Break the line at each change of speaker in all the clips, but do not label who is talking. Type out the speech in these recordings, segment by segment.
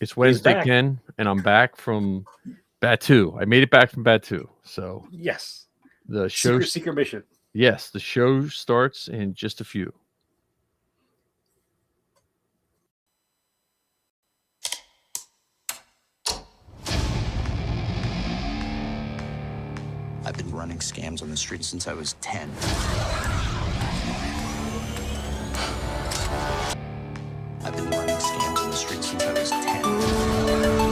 It's Wednesday,
back.
Ken, and I'm back from Batu. I made it back from Batu. So
Yes.
the show,
Secret mission.
yes, the show starts in just a few.
I've been running scams on the street since I was 10. I've been running scams on the street since I was 10.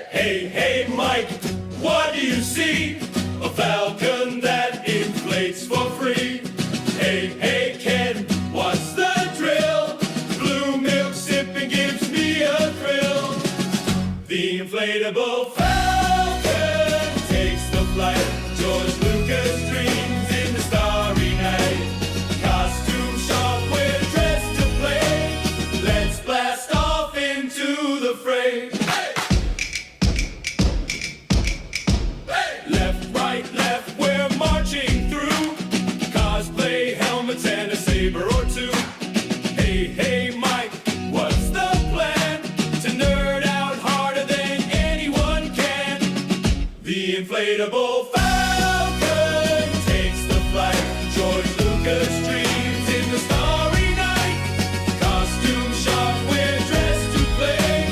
Hey, Mike, what do you see? A Falcon that inflates for free. Hey, Ken, what's the drill? Blue milk sipping gives me a thrill. The inflatable Falcon takes the flight. George Lucas dreams in the starry night. Costume shop, we're dressed to play. Let's blast off into the fray. Left, we're marching through. Cosplay helmets and a saber or two. Hey, Mike, what's the plan? To nerd out harder than anyone can. The inflatable Falcon takes the flight. George Lucas dreams in the starry night. Costume shop, we're dressed to play.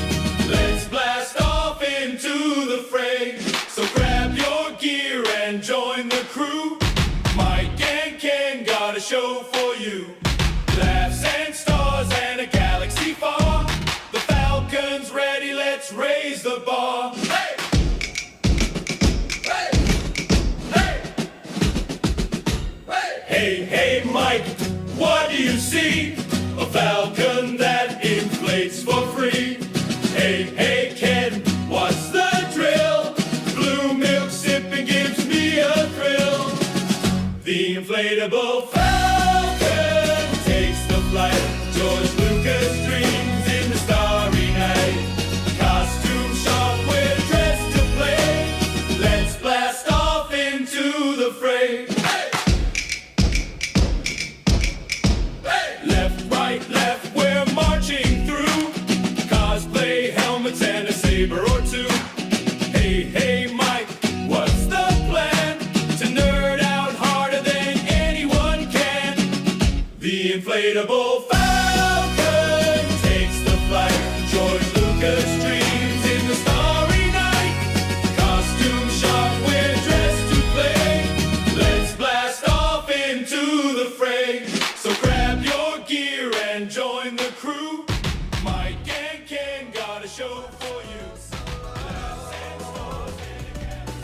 Let's blast off into the fray. So grab your gear and join the crew. Mike and Ken got a show for you. Laughs and stars and a galaxy far. The Falcon's ready, let's raise the bar. Hey! Hey, Mike, what do you see? A Falcon that inflates for free. Hey, Ken, what's the drill? Blue milk sipping gives me a thrill. The inflatable Falcon takes the flight. George Lucas dreams in the starry night. Costume shop, we're dressed to play. Let's blast off into the fray. Left, we're marching through. Cosplay helmets and a saber or two. Hey, Mike, what's the plan? To nerd out harder than anyone can. The inflatable Falcon takes the flight. George Lucas dreams in the starry night. Costume shop, we're dressed to play. Let's blast off into the fray. So grab your gear and join the crew. Mike and Ken got a show for you. Laughs and stars and a galaxy.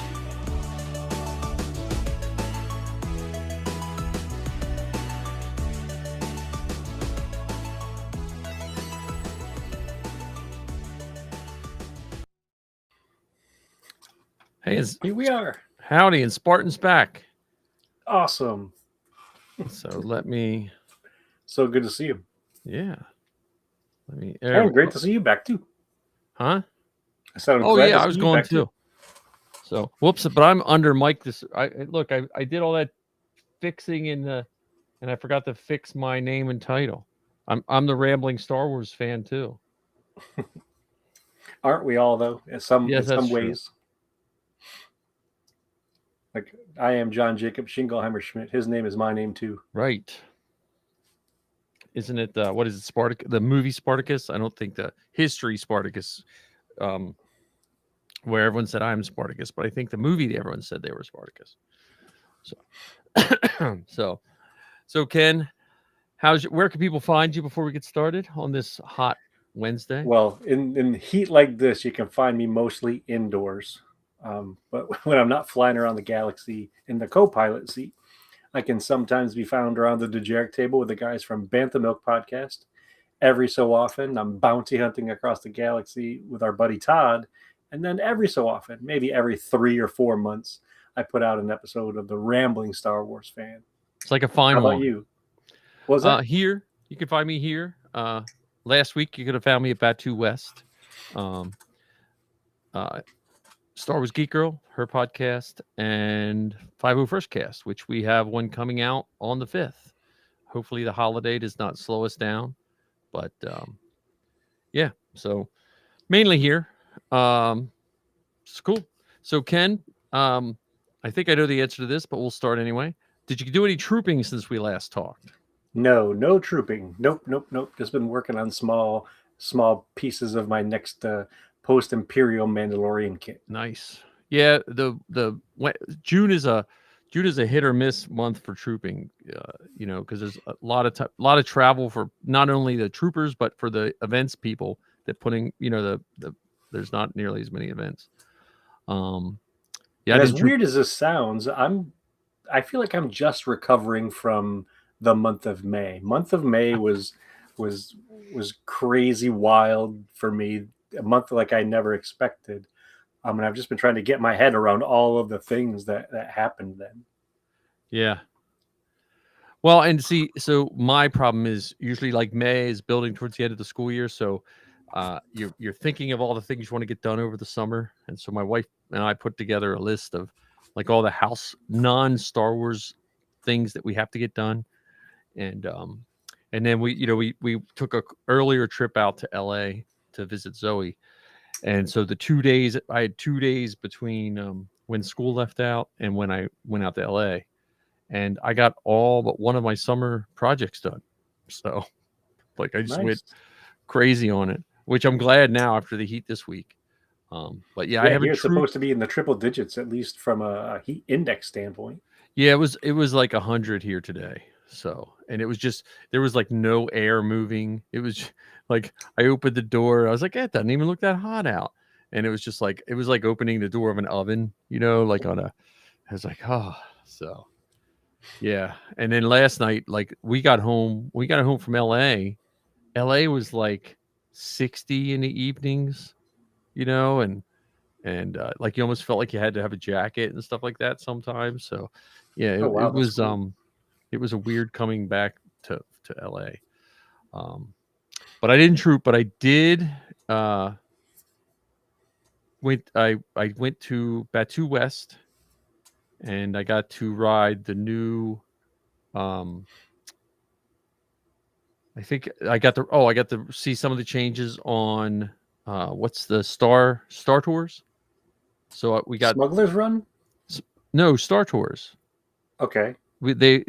Hey,
Here we are.
howdy, and Spartan's back.
Awesome.
So let me,
So good to see you.
yeah. Let me.
And great to see you back too.
Huh?
I said, I'm
Oh
glad
yeah,
to
I
see
was
you
going
back
too. So whoops, but I'm under Mike. I did all that fixing and I forgot to fix my name and title. I'm the rambling Star Wars fan too.
Aren't we all though? In some
Yes, that's true.
ways. Like I am John Jacob Schingelheimer Schmidt. His name is my name too.
Right. Isn't it what is it, Spartacus, the movie Spartacus? I don't think the history Spartacus, where everyone said I'm Spartacus, but I think the movie everyone said they were Spartacus. So so Ken, where can people find you before we get started on this hot Wednesday?
Well, in heat like this, you can find me mostly indoors. But when I'm not flying around the galaxy in the co-pilot seat, I can sometimes be found around the Dejeric table with the guys from Bantha Milk Podcast. Every so often, I'm bounty hunting across the galaxy with our buddy Todd. And then every so often, maybe every 3 or 4 months, I put out an episode of the Rambling Star Wars Fan.
It's like a fine
How about
wine.
you? What was that?
Here, you can find me here. Last week, you could have found me at Batu West. Star Wars Geek Girl, her podcast, and 501st Cast, which we have one coming out on the 5th. Hopefully the holiday does not slow us down. But yeah, so mainly here. It's cool. So Ken, I think I know the answer to this, but we'll start anyway. Did you do any trooping since we last talked?
No trooping. Nope. Just been working on small pieces of my next post-Imperial Mandalorian kit.
Nice. Yeah, June is a hit or miss month for trooping. Because there's a lot of travel for not only the troopers but for the events people that putting. There's not nearly as many events. Yeah.
As weird as this sounds, I feel like I'm just recovering from the month of May. Month of May was crazy wild for me. A month like I never expected. And I've just been trying to get my head around all of the things that happened then.
Yeah. Well, and see, so my problem is usually like May is building towards the end of the school year. So you're thinking of all the things you want to get done over the summer. And so my wife and I put together a list of like all the house non-Star Wars things that we have to get done. And then we took a earlier trip out to LA to visit Zoe. And so I had 2 days between when school left out and when I went out to LA, and I got all but one of my summer projects done. So like I just went crazy on it, which I'm glad now after the heat this week. But yeah, I haven't.
You're supposed to be in the triple digits, at least from a heat index standpoint.
Yeah, it was like 100 here today. So, and it was just, there was like no air moving. It was like, I opened the door. I was like, it doesn't even look that hot out. And it was just like, it was like opening the door of an oven, like I was like, oh, so yeah. And then last night, like we got home from LA. LA was like 60 in the evenings, and like you almost felt like you had to have a jacket and stuff like that sometimes. So yeah, it was, cool. It was a weird coming back to LA. But I didn't troop, but I did I went to Batu West and I got to ride the new I think I got to see some of the changes on what's the Star Tours. So we got
Smuggler's Run?
No, Star Tours.
Okay.
They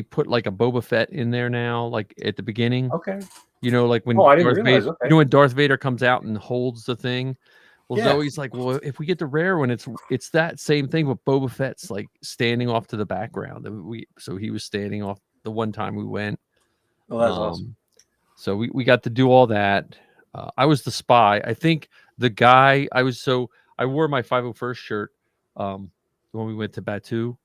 put like a Boba Fett in there now, like at the beginning.
Okay.
Like when
I didn't realize. Okay.
When Darth Vader comes out and holds the thing. Well,
yeah.
Zoe's like, well, if we get the rare one, it's that same thing, but Boba Fett's like standing off to the background. So he was standing off the one time we went.
Oh, that's awesome.
So we got to do all that. I was the spy. I think the guy I wore my 501st shirt when we went to Batu.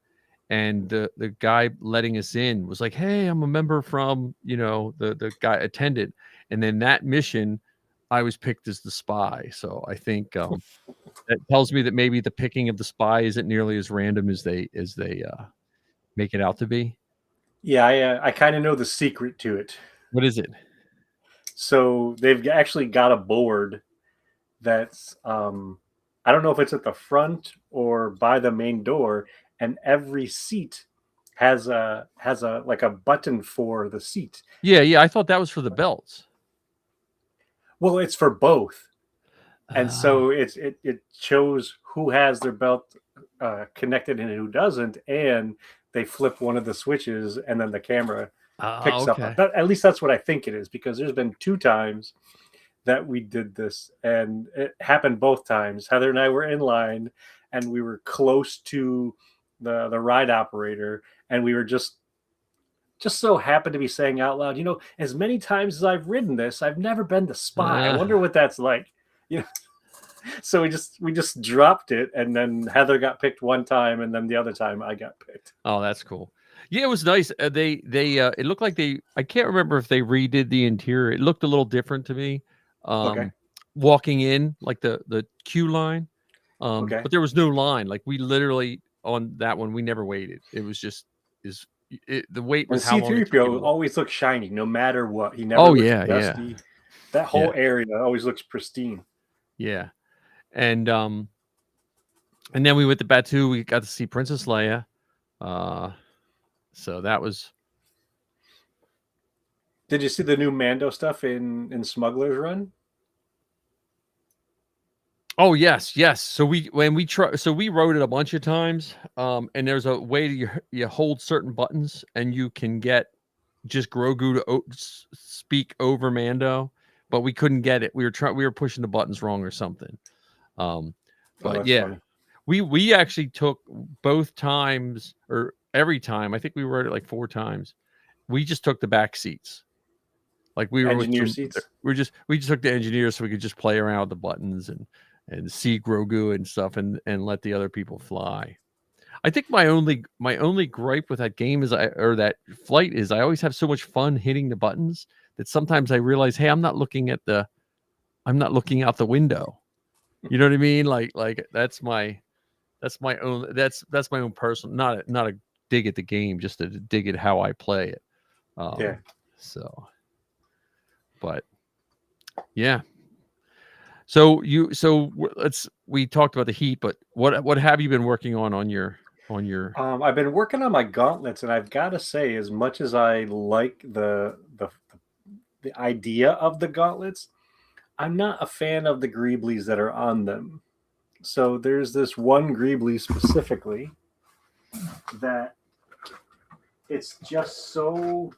And the guy letting us in was like, hey, I'm a member from, the guy attended. And then that mission, I was picked as the spy. So I think that tells me that maybe the picking of the spy isn't nearly as random as they make it out to be.
Yeah, I kind of know the secret to it.
What is it?
So they've actually got a board that's, I don't know if it's at the front or by the main door. And every seat has a like a button for the seat.
Yeah. I thought that was for the belts.
Well, it's for both, and so it shows who has their belt connected and who doesn't, and they flip one of the switches, and then the camera picks up. At least that's what I think it is, because there's been 2 times that we did this, and it happened both times. Heather and I were in line, and we were close to the ride operator, and we were just so happened to be saying out loud, as many times as I've ridden this, I've never been the spy. I wonder what that's like. So we just dropped it, and then Heather got picked one time, and then the other time I got picked.
Oh, that's cool. Yeah, it was nice. They it looked like I can't remember if they redid the interior. It looked a little different to me.
Okay.
Walking in, like the queue line.
Okay.
But there was no line. Like we literally on that one, we never waited. It was just the wait
And
was how long it took you
C-3PO
to-
always looks shiny, no matter what. He never
Oh,
looks
yeah, yeah.
dusty. That whole area always looks pristine.
Yeah, and then we went to Batu. We got to see Princess Leia. So that was.
Did you see the new Mando stuff in Smuggler's Run?
Oh yes, yes. So we wrote it a bunch of times. And there's a way to you hold certain buttons and you can get just Grogu to speak over Mando, but we couldn't get it. We were pushing the buttons wrong or something. But yeah,
funny.
we actually took both times or every time. I think we wrote it like 4 times. We just took the back seats. Like we were
Engineer seats.
we just took the engineers so we could just play around with the buttons and see Grogu and stuff and let the other people fly. I think my only gripe with that game or that flight is I always have so much fun hitting the buttons that sometimes I realize, hey, I'm not looking out the window. You know what I mean? Like that's my own personal, not a dig at the game, just a dig at how I play it.
Yeah.
So, but yeah. So we talked about the heat, but what have you been working on your
I've been working on my gauntlets, and I've got to say, as much as I like the idea of the gauntlets, I'm not a fan of the greeblies that are on them. So there's this one greebly specifically that it's just so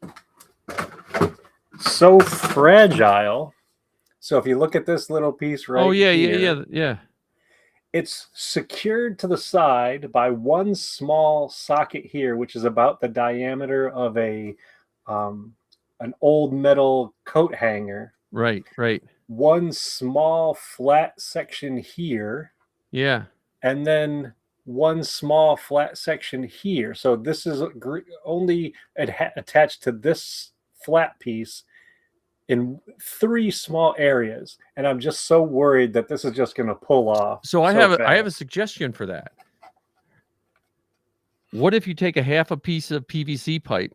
fragile. So if you look at this little piece right
yeah.
It's secured to the side by one small socket here, which is about the diameter of an old metal coat hanger.
Right.
One small flat section here.
Yeah.
And then one small flat section here. So this is only attached to this flat piece in 3 small areas, and I'm just so worried that this is just going to pull off.
So I have a suggestion for that. What if you take a half a piece of PVC pipe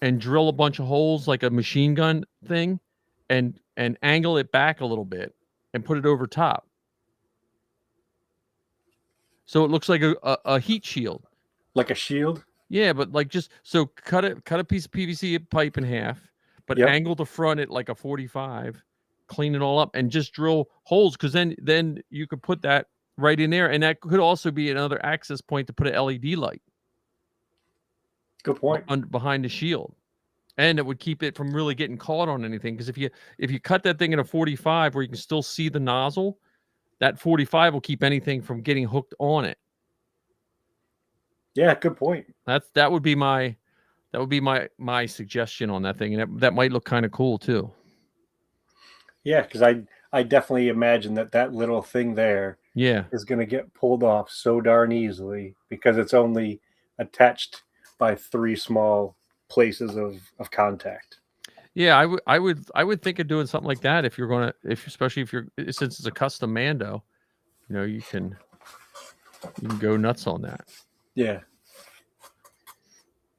and drill a bunch of holes like a machine gun thing, and angle it back a little bit and put it over top, so it looks like a heat shield,
like a shield.
Yeah, but like just so cut a piece of PVC pipe in half. But angle the front at like a 45, clean it all up, and just drill holes, because then you could put that right in there, and that could also be another access point to put an LED light.
Good point.
Behind the shield, and it would keep it from really getting caught on anything. Because if you cut that thing in a 45 where you can still see the nozzle, that 45 will keep anything from getting hooked on it.
Yeah, good point.
That would be my suggestion on that thing, and that might look kind of cool too. Yeah,
because I definitely imagine that little thing there is going to get pulled off so darn easily, because it's only attached by 3 small places of contact.
Yeah, I would think of doing something like that especially if you're, since it's a custom Mando, you can go nuts on that.
Yeah.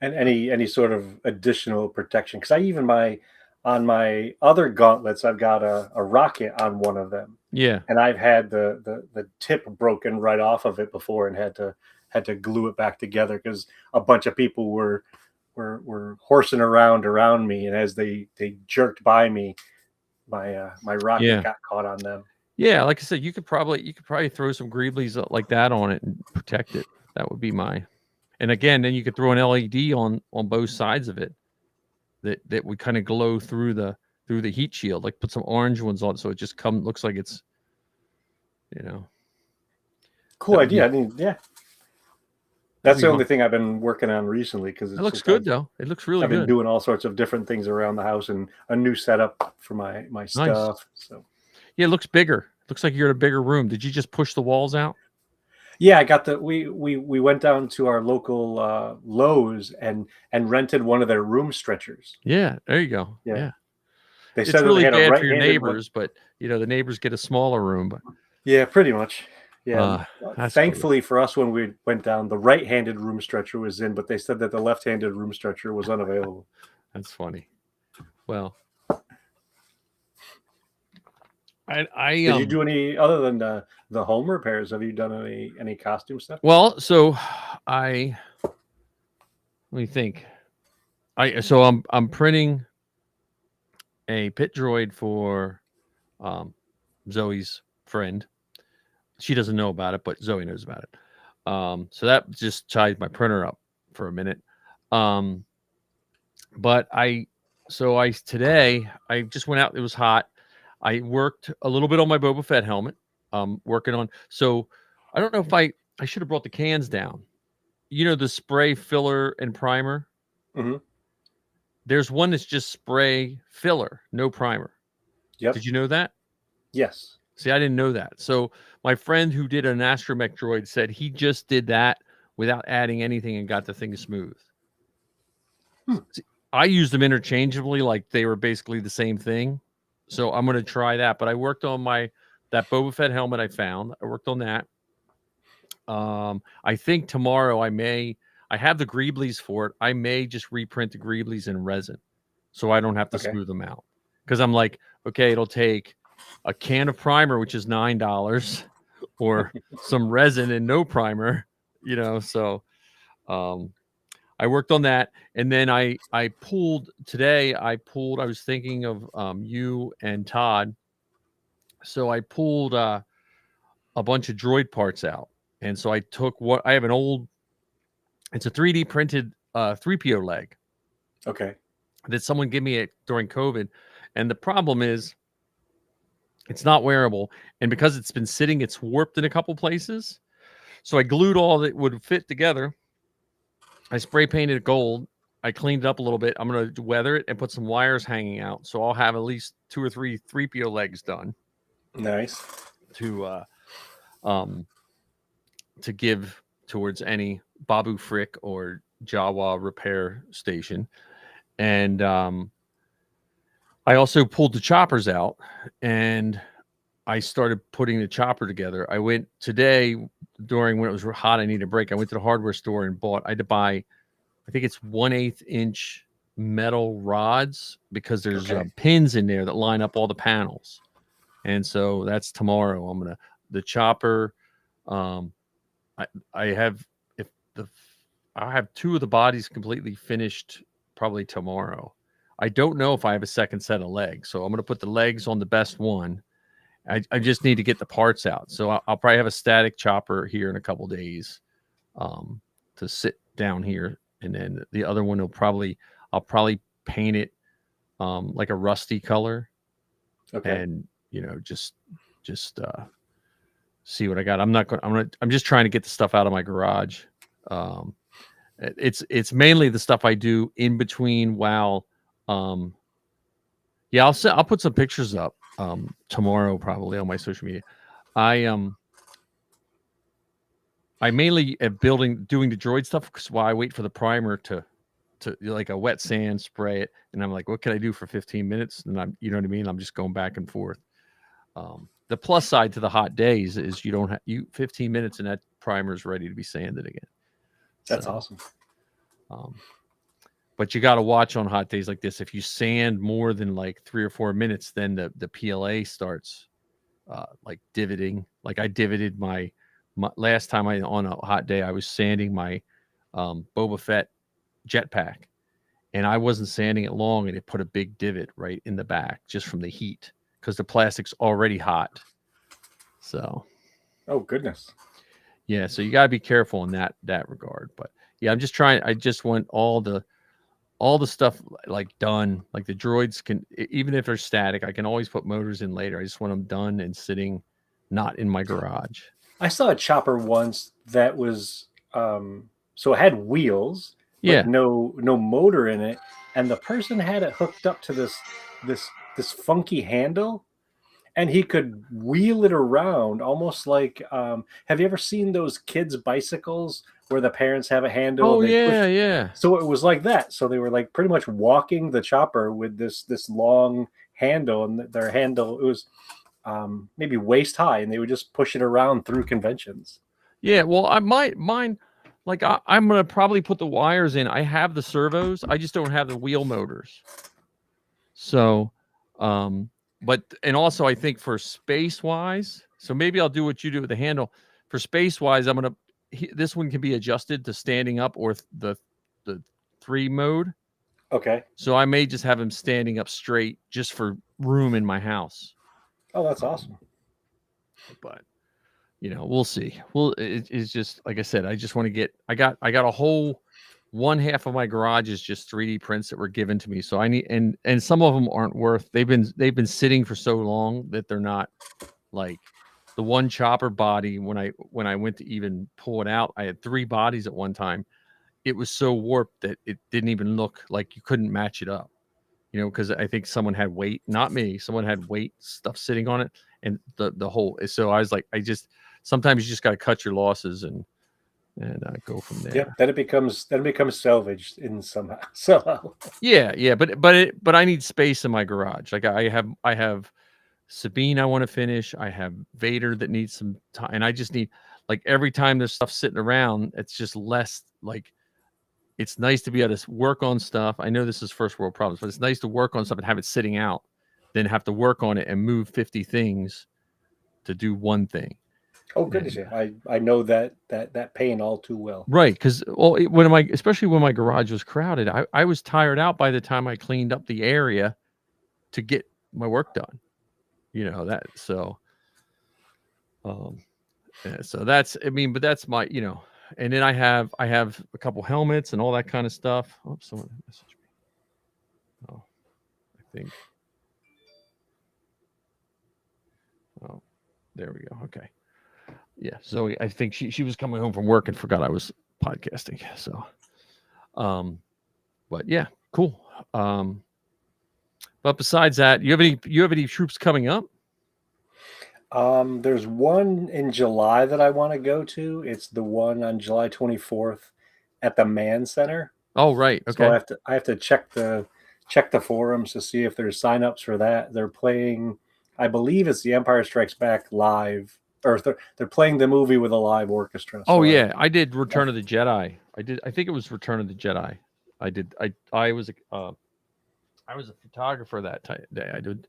And any sort of additional protection, because I even on my other gauntlets, I've got a rocket on one of them.
Yeah, and
I've had the tip broken right off of it before, and had to glue it back together because a bunch of people were horsing around me, and as they jerked by me, my rocket got caught on them.
Yeah, like I said, you could probably throw some greeblies like that on it and protect it. That would be my. And again, then you could throw an LED on both sides of it that would kind of glow through the heat shield. Like put some orange ones on, so it just looks like it's,
Cool idea. I mean, yeah. That's the only thing I've been working on recently, because it
looks good though. It looks really good.
I've been doing all sorts of different things around the house and a new setup for my stuff. So
yeah, it looks bigger. It looks like you're in a bigger room. Did you just push the walls out?
Yeah, I got we went down to our local Lowe's and rented one of their room stretchers.
Yeah, there you go. Yeah.
They
it's
said
really
they had
bad
a
for your neighbors, but the neighbors get a smaller room. But
yeah, pretty much. Yeah.
That's
Thankfully for us, when we went down, the right-handed room stretcher was in, but they said that the left-handed room stretcher was unavailable.
That's funny. Well, I
Did you do any other than the home repairs? Have you done any costume stuff?
well, so let me think. I'm printing a pit droid for Zoe's friend. She doesn't know about it, but Zoe knows about it. So that just tied my printer up for a minute. But today I just went out. It was hot. I worked a little bit on my Boba Fett helmet. Working on. So I don't know if I should have brought the cans down. You know, the spray, filler, and primer.
Mm-hmm.
There's one that's just spray, filler, no primer.
Yep.
Did you know that?
Yes.
See, I didn't know that. So my friend who did an astromech droid said he just did that without adding anything and got the thing smooth. See, I used them interchangeably, like they were basically the same thing. So I'm going to try that. But I worked on that Boba Fett helmet I found. I worked on that. I think tomorrow I have the Greeblies for it. I may just reprint the Greeblies in resin so I don't have to smooth them out. Because I'm like, okay, it'll take a can of primer, which is $9, or some resin and no primer, so I worked on that. And then I was thinking of you and Todd. So I pulled a bunch of droid parts out. And so I took I have it's a 3D printed 3PO leg.
Okay.
That someone gave me during COVID. And the problem is it's not wearable. And because it's been sitting, it's warped in a couple places. So I glued all that would fit together. I spray painted it gold. I cleaned it up a little bit. I'm going to weather it and put some wires hanging out. So I'll have at least 2 or 3 3PO legs done.
Nice.
To give towards any Babu Frick or Jawa repair station. And I also pulled the choppers out and I started putting the chopper together. I went today when it was hot, I needed a break. I went to the hardware store and I had to buy, I think it's 1/8 inch metal rods because there's pins in there that line up all the panels. And so that's tomorrow. The chopper. I have 2 of the bodies completely finished probably tomorrow. I don't know if I have a second set of legs, so I'm going to put the legs on the best one. I just need to get the parts out. So I'll probably have a static chopper here in a couple days to sit down here. And then the other one I'll probably paint it like a rusty color. Okay. And, just see what I got. I'm just trying to get the stuff out of my garage. It's mainly the stuff I do in between while, I'll put some pictures up tomorrow probably on my social media. I mainly am doing the droid stuff while I wait for the primer to like a wet sand, spray it, and I'm like, what can I do for 15 minutes? And you know what I mean? I'm just going back and forth. The plus side to the hot days is you don't have 15 minutes and that primer is ready to be sanded again.
That's awesome.
But you got to watch on hot days like this. If you sand more than like 3 or 4 minutes, then the PLA starts like divoting. Like I divoted my last time on a hot day, I was sanding my Boba Fett jetpack, and I wasn't sanding it long, and it put a big divot right in the back just from the heat because the plastic's already hot. So,
oh goodness,
yeah. So you got to be careful in that regard. But yeah, I'm just trying. I just want all the stuff like done. Like the droids can, even if they're static, I can always put motors in later. I just want them done and sitting, not in my garage.
I saw a chopper once that was so it had wheels, but no motor in it, and the person had it hooked up to this funky handle, and he could wheel it around almost like have you ever seen those kids' bicycles where the parents have a handle?
Oh, yeah.
So it was like that. So they were like pretty much walking the chopper with this long handle, and their handle, it was maybe waist high, and they would just push it around through conventions.
Yeah, well, mine, like I'm gonna probably put the wires in. I have the servos, I just don't have the wheel motors. So, but and also I think for space wise, so maybe I'll do what you do with the handle. For space wise, I'm gonna this one can be adjusted to standing up or the 3 mode.
Okay.
So I may just have him standing up straight just for room in my house.
Oh, that's awesome.
But we'll see. Well, it's just like I said. I just want to get. I got a whole one half of my garage is just 3D prints that were given to me. So I need and some of them aren't worth. They've been sitting for so long that they're not like the one chopper body. When I went to even pull it out, I had 3 bodies at one time. It was so warped that it didn't even look like you couldn't match it up. Because I think someone had weight, not me. Someone had weight stuff sitting on it, and the whole. So I was like, sometimes you just got to cut your losses and go from there.
Yep. Then it becomes salvaged in somehow. So
Yeah. But I need space in my garage. Like I have Sabine I want to finish. I have Vader that needs some time, and I just need like every time there's stuff sitting around, it's just less like. It's nice to be able to work on stuff. I know this is first world problems, but it's nice to work on stuff and have it sitting out, then have to work on it and move 50 things to do one thing.
Oh goodness, yeah. I know that pain all too well.
Right, because especially when my garage was crowded, I was tired out by the time I cleaned up the area to get my work done. So that's but that's my and then I have a couple helmets and all that kind of stuff. Oh, someone messaged me. Oh, I think. Oh, there we go. Okay. Yeah. Zoe, I think she was coming home from work and forgot I was podcasting. So, but yeah, cool. But besides that, you have any troops coming up?
There's one in July that I want to go to. It's the one on July 24th at the Man Center.
Oh, right. Okay.
So I have to check the forums to see if there's signups for that. They're playing, I believe it's the Empire Strikes Back live, or they're playing the movie with a live orchestra.
Oh yeah, I did Return of the Jedi. I think it was Return of the Jedi. I was a photographer that day. I did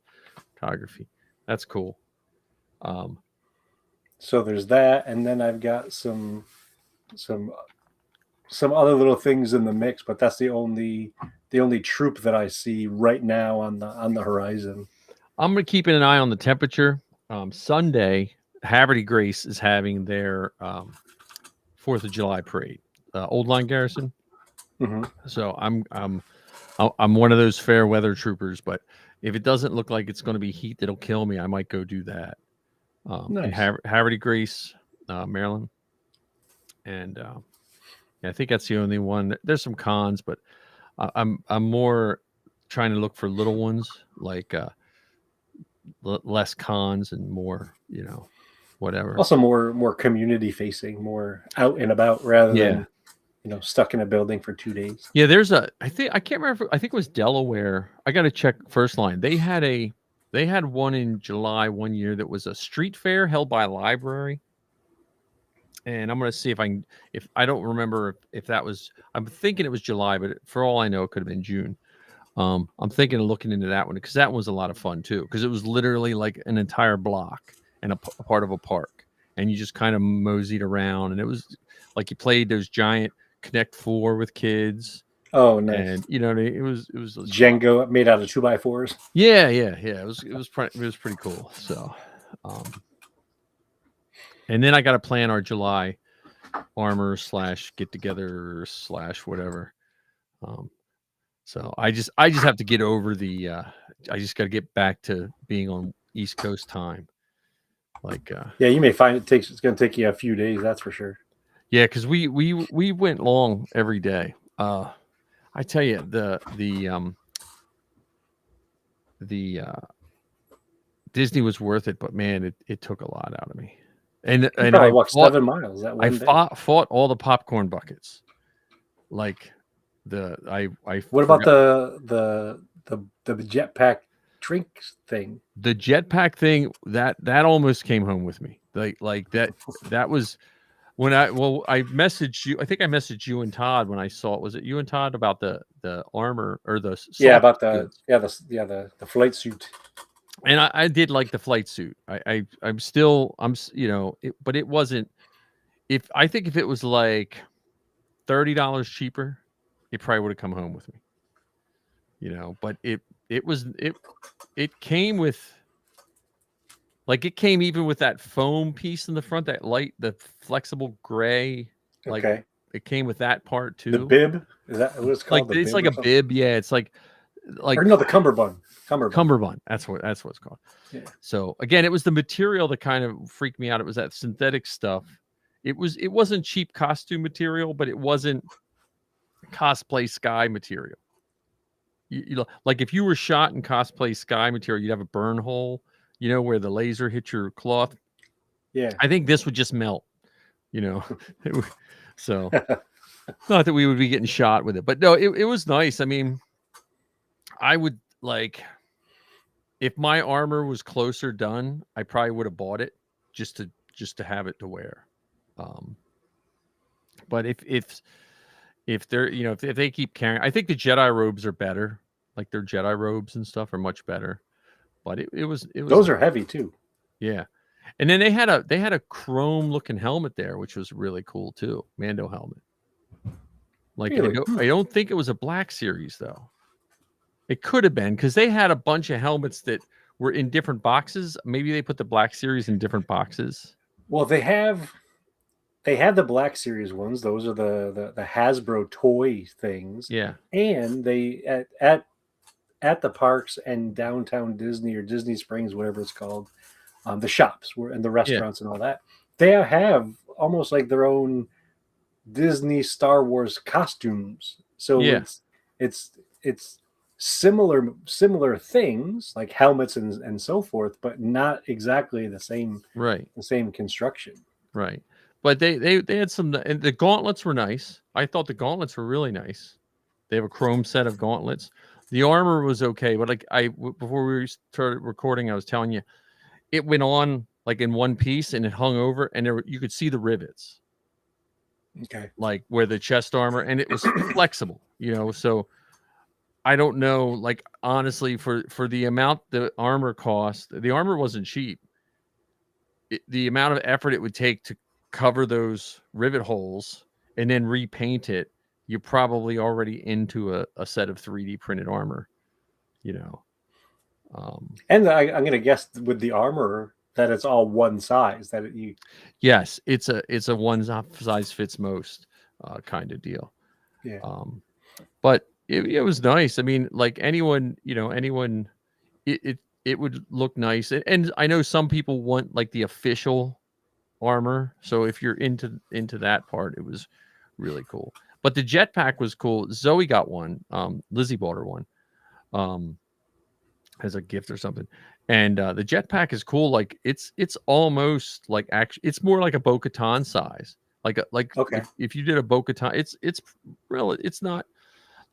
photography. That's cool.
So there's that, and then I've got some other little things in the mix, but that's the only troop that I see right now on the horizon.
I'm gonna keep an eye on the temperature. Sunday, Haverty Grace is having their 4th of July parade, Old Line Garrison.
Mm-hmm.
So I'm one of those fair weather troopers, but if it doesn't look like it's going to be heat that'll kill me, I might go do that.
Nice.
In Haverty Grace, Maryland, and I think that's the only one. There's some cons, but I'm more trying to look for little ones, like less cons and more, whatever.
Also more community facing, more out and about rather than stuck in a building for 2 days.
Yeah, I can't remember. I think it was Delaware. I got to check First Line. They had one in July one year that was a street fair held by a library. And I'm going to see if I don't remember if that was, I'm thinking it was July, but for all I know, it could have been June. I'm thinking of looking into that one because that was a lot of fun too. Because it was literally like an entire block and a part of a park. And you just kind of moseyed around. And it was like you played those giant Connect 4 with kids.
Oh, nice.
And it was
Django made out of 2x4s.
Yeah. It was pretty cool. So, and then I got to plan our July armor / get together / whatever. So I just have to get over I just got to get back to being on East Coast time. Like,
yeah, you may find it's going to take you a few days. That's for sure.
Yeah. Cause we went long every day. I tell you, the Disney was worth it, but man, it took a lot out of me. And
I walked 7 miles that one day.
fought all the popcorn buckets. Like what
about the jetpack drink thing.
The jetpack thing that almost came home with me. Like that was when I messaged you. I think I messaged you and Todd when I saw it. Was it you and Todd about the armor or the
Yeah,
soft
about the
goods?
the flight suit.
And I did like the flight suit. I'm you know, but it wasn't. I think if it was like $30 cheaper, it probably would have come home with me. You know, but it came with, like, it came even with that foam piece in the front, the flexible gray. Like,
Okay.
it came with that part too.
The bib, is that what it's called?
Like, it's
bib
like
or
a
something?
bib. Yeah, it's like
Or no, the cummerbund.
cummerbund. That's what it's called.
Yeah.
So again, it was the material that kind of freaked me out. It was that synthetic stuff. It wasn't cheap costume material, but it wasn't cosplay Sky material. You know, like if you were shot in cosplay Sky material, you'd have a burn hole, you know, where the laser hit your cloth.
Yeah.
I think this would just melt, you know. So not that we would be getting shot with it, but no, it was nice. I mean, I would, like, if my armor was closer done, I probably would have bought it just to have it to wear. But if they're, you know, if they keep carrying, I think the Jedi robes are better. Like, their Jedi robes and stuff are much better. But it was
Those are heavy too.
Yeah. And then they had a chrome looking helmet there, which was really cool too. Mando helmet. Like,
Really?
I don't think it was a Black Series though. It could have been, because they had a bunch of helmets that were in different boxes. Maybe they put the Black Series in different boxes.
Well, they had the Black Series ones. Those are the Hasbro toy things.
Yeah.
And they at the parks and downtown Disney or Disney Springs, whatever it's called, the shops and the restaurants and all that, they have almost like their own Disney Star Wars costumes. So
Yeah.
it's similar things like helmets and so forth, but not exactly the same construction.
Right. But they had some, and the gauntlets were nice. I thought the gauntlets were really nice. They have a chrome set of gauntlets. The armor was okay, but like before we started recording, I was telling you, it went on like in one piece and it hung over, and you could see the rivets.
Okay.
Like where the chest armor, and it was flexible, you know. So I don't know, like, honestly, for the amount the armor cost, the armor wasn't cheap. The amount of effort it would take to cover those rivet holes and then repaint it, you're probably already into a set of 3D printed armor, you know.
And I'm going to guess with the armor that it's all one size.
Yes, it's a one size fits most kind of deal.
Yeah.
But it was nice. I mean, like, anyone, it would look nice. And I know some people want like the official armor. So if you're into that part, it was really cool. But the jetpack was cool. Zoe got one. Lizzie bought her one as a gift or something. And the jetpack is cool. Like, it's almost like, actually, it's more like a Bo-Katan size.
Okay.
If you did a Bo-Katan, it's really, it's not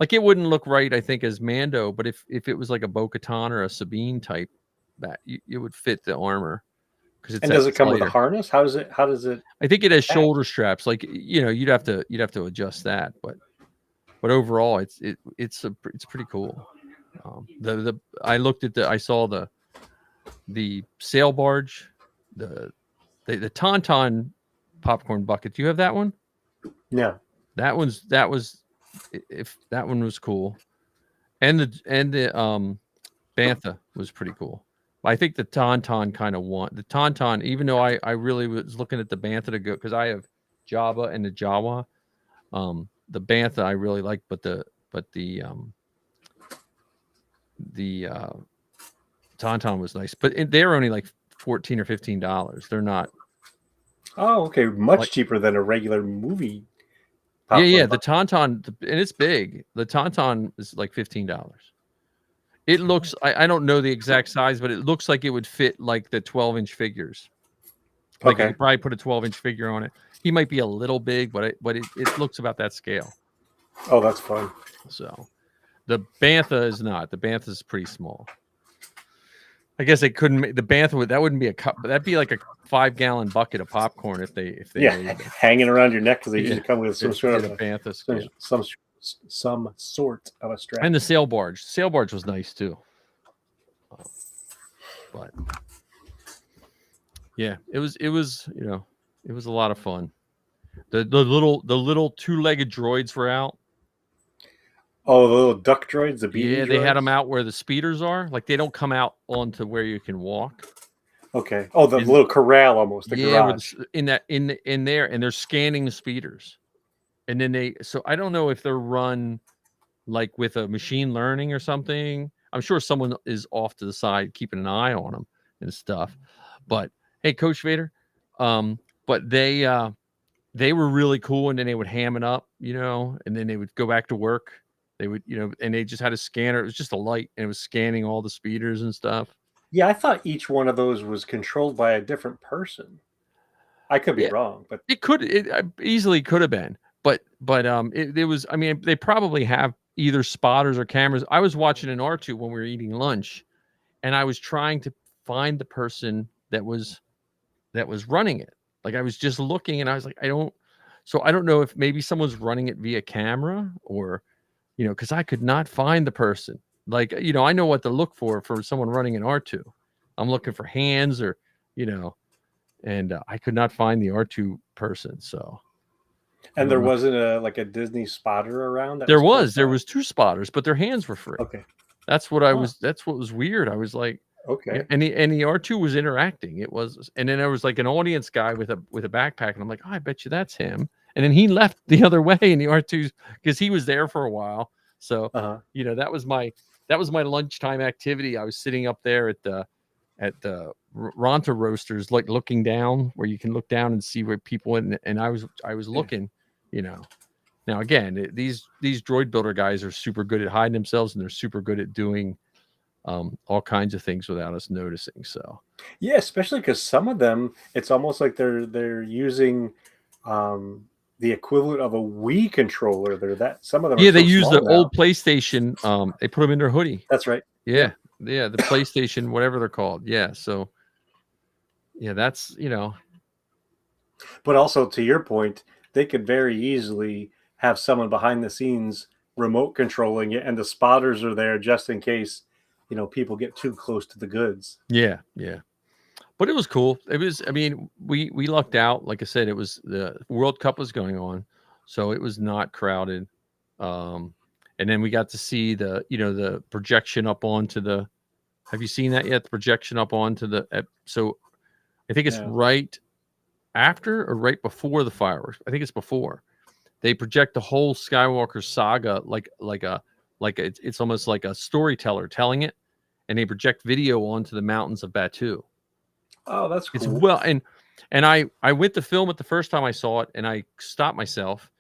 like, it wouldn't look right, I think, as Mando. But if it was like a Bo-Katan or a Sabine type, that it would fit the armor.
And does it come with a harness? How does it?
I think it has shoulder straps. Like, you know, you'd have to adjust that, but overall, it's pretty cool. I looked at I saw the sail barge, the Tauntaun popcorn bucket. Do you have that one?
No.
That one was cool, and the Bantha was pretty cool. I think the Tauntaun kind of won. The Tauntaun, even though I really was looking at the Bantha to go, because I have Jabba and the Jawa. The Bantha I really like, but the Tauntaun was nice. But they're only like $14 or $15. They're not.
Oh, okay. Much cheaper than a regular movie.
Yeah. The Tauntaun, and it's big. The Tauntaun is like $15. It looks, I don't know the exact size, but it looks like it would fit like the 12-inch figures. Like, you could probably put a 12-inch figure on it. He might be a little big, but it looks about that scale.
Oh, that's fun.
So the Bantha is not. The Bantha is pretty small. I guess they couldn't make the bantha. That wouldn't be a cup, but that'd be like a 5-gallon bucket of popcorn if they
Yeah,
made it.
hanging around your neck because they
Yeah.
usually come with some
Just
sort
get
of
a bantha
some,
scale.
some sort of a strap.
And the sail barge. Sail barge was nice too. But yeah, it was it was a lot of fun. The little 2-legged droids were out.
Oh, the little duck droids, the BB
Yeah, they had them
droids?
out where the speeders are. Like they don't come out onto where you can walk.
Okay. Oh, the
And-
little corral almost, the
Yeah,
garage.
in there, and they're scanning the speeders. And then so I don't know if they're run like with a machine learning or something. I'm sure someone is off to the side keeping an eye on them and stuff. But hey, Coach Vader, but they were really cool, and then they would ham it up, and then they would go back to work. They would, and they just had a scanner. It was just a light, and it was scanning all the speeders and stuff.
Yeah, I thought each one of those was controlled by a different person. I could be
Yeah.
wrong, but
It easily could have been, but it was. I mean, they probably have either spotters or cameras. I was watching an R2 when we were eating lunch, and I was trying to find the person that was running it. Like I was just looking, and I was like, I don't know if maybe someone's running it via camera or, because I could not find the person. Like, I know what to look for someone running an R2. I'm looking for hands or, and I could not find the R2 person. So,
and there wasn't a Disney spotter around.
There was 2 spotters, but their hands were free.
Okay.
That's what that's what was weird. I was like,
Okay.
and the R2 was interacting. It was, and then there was like an audience guy with a backpack, and I'm like, oh, I bet you that's him. And then he left the other way in the R2 because he was there for a while. So that was my lunchtime activity. I was sitting up there at the Ronta Roasters, like looking down where you can look down and see where people and I was looking, Now again, these droid builder guys are super good at hiding themselves, and they're super good at doing all kinds of things without us noticing. So
yeah, especially because some of them, it's almost like they're using the equivalent of a Wii controller. Some of them.
Yeah,
are
they
so
use
small
the
now.
old PlayStation. They put them in their hoodie.
That's right.
Yeah, the PlayStation, whatever they're called. Yeah, so yeah, that's
But also to your point, they could very easily have someone behind the scenes remote controlling it, and the spotters are there just in case people get too close to the goods.
Yeah. But it was cool. It was. I mean, we lucked out. Like I said, it was the World Cup was going on, so it was not crowded. And then we got to see the projection up onto the. Have you seen that yet? The projection up onto the. So, I think it's right after or right before the fireworks. I think it's before. They project the whole Skywalker saga it's almost like a storyteller telling it, and they project video onto the mountains of Batuu.
Oh, that's cool.
It's well, and I went to film it the first time I saw it, and I stopped myself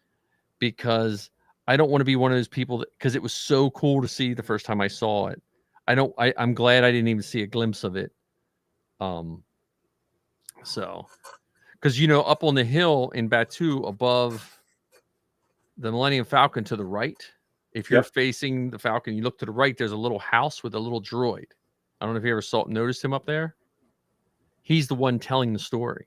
because I don't want to be one of those people because it was so cool to see the first time I saw it. I'm glad I didn't even see a glimpse of it. So because up on the hill in Batuu above the Millennium Falcon to the right, if you're facing the Falcon, you look to the right, there's a little house with a little droid. I don't know if you ever noticed him up there. He's the one telling the story.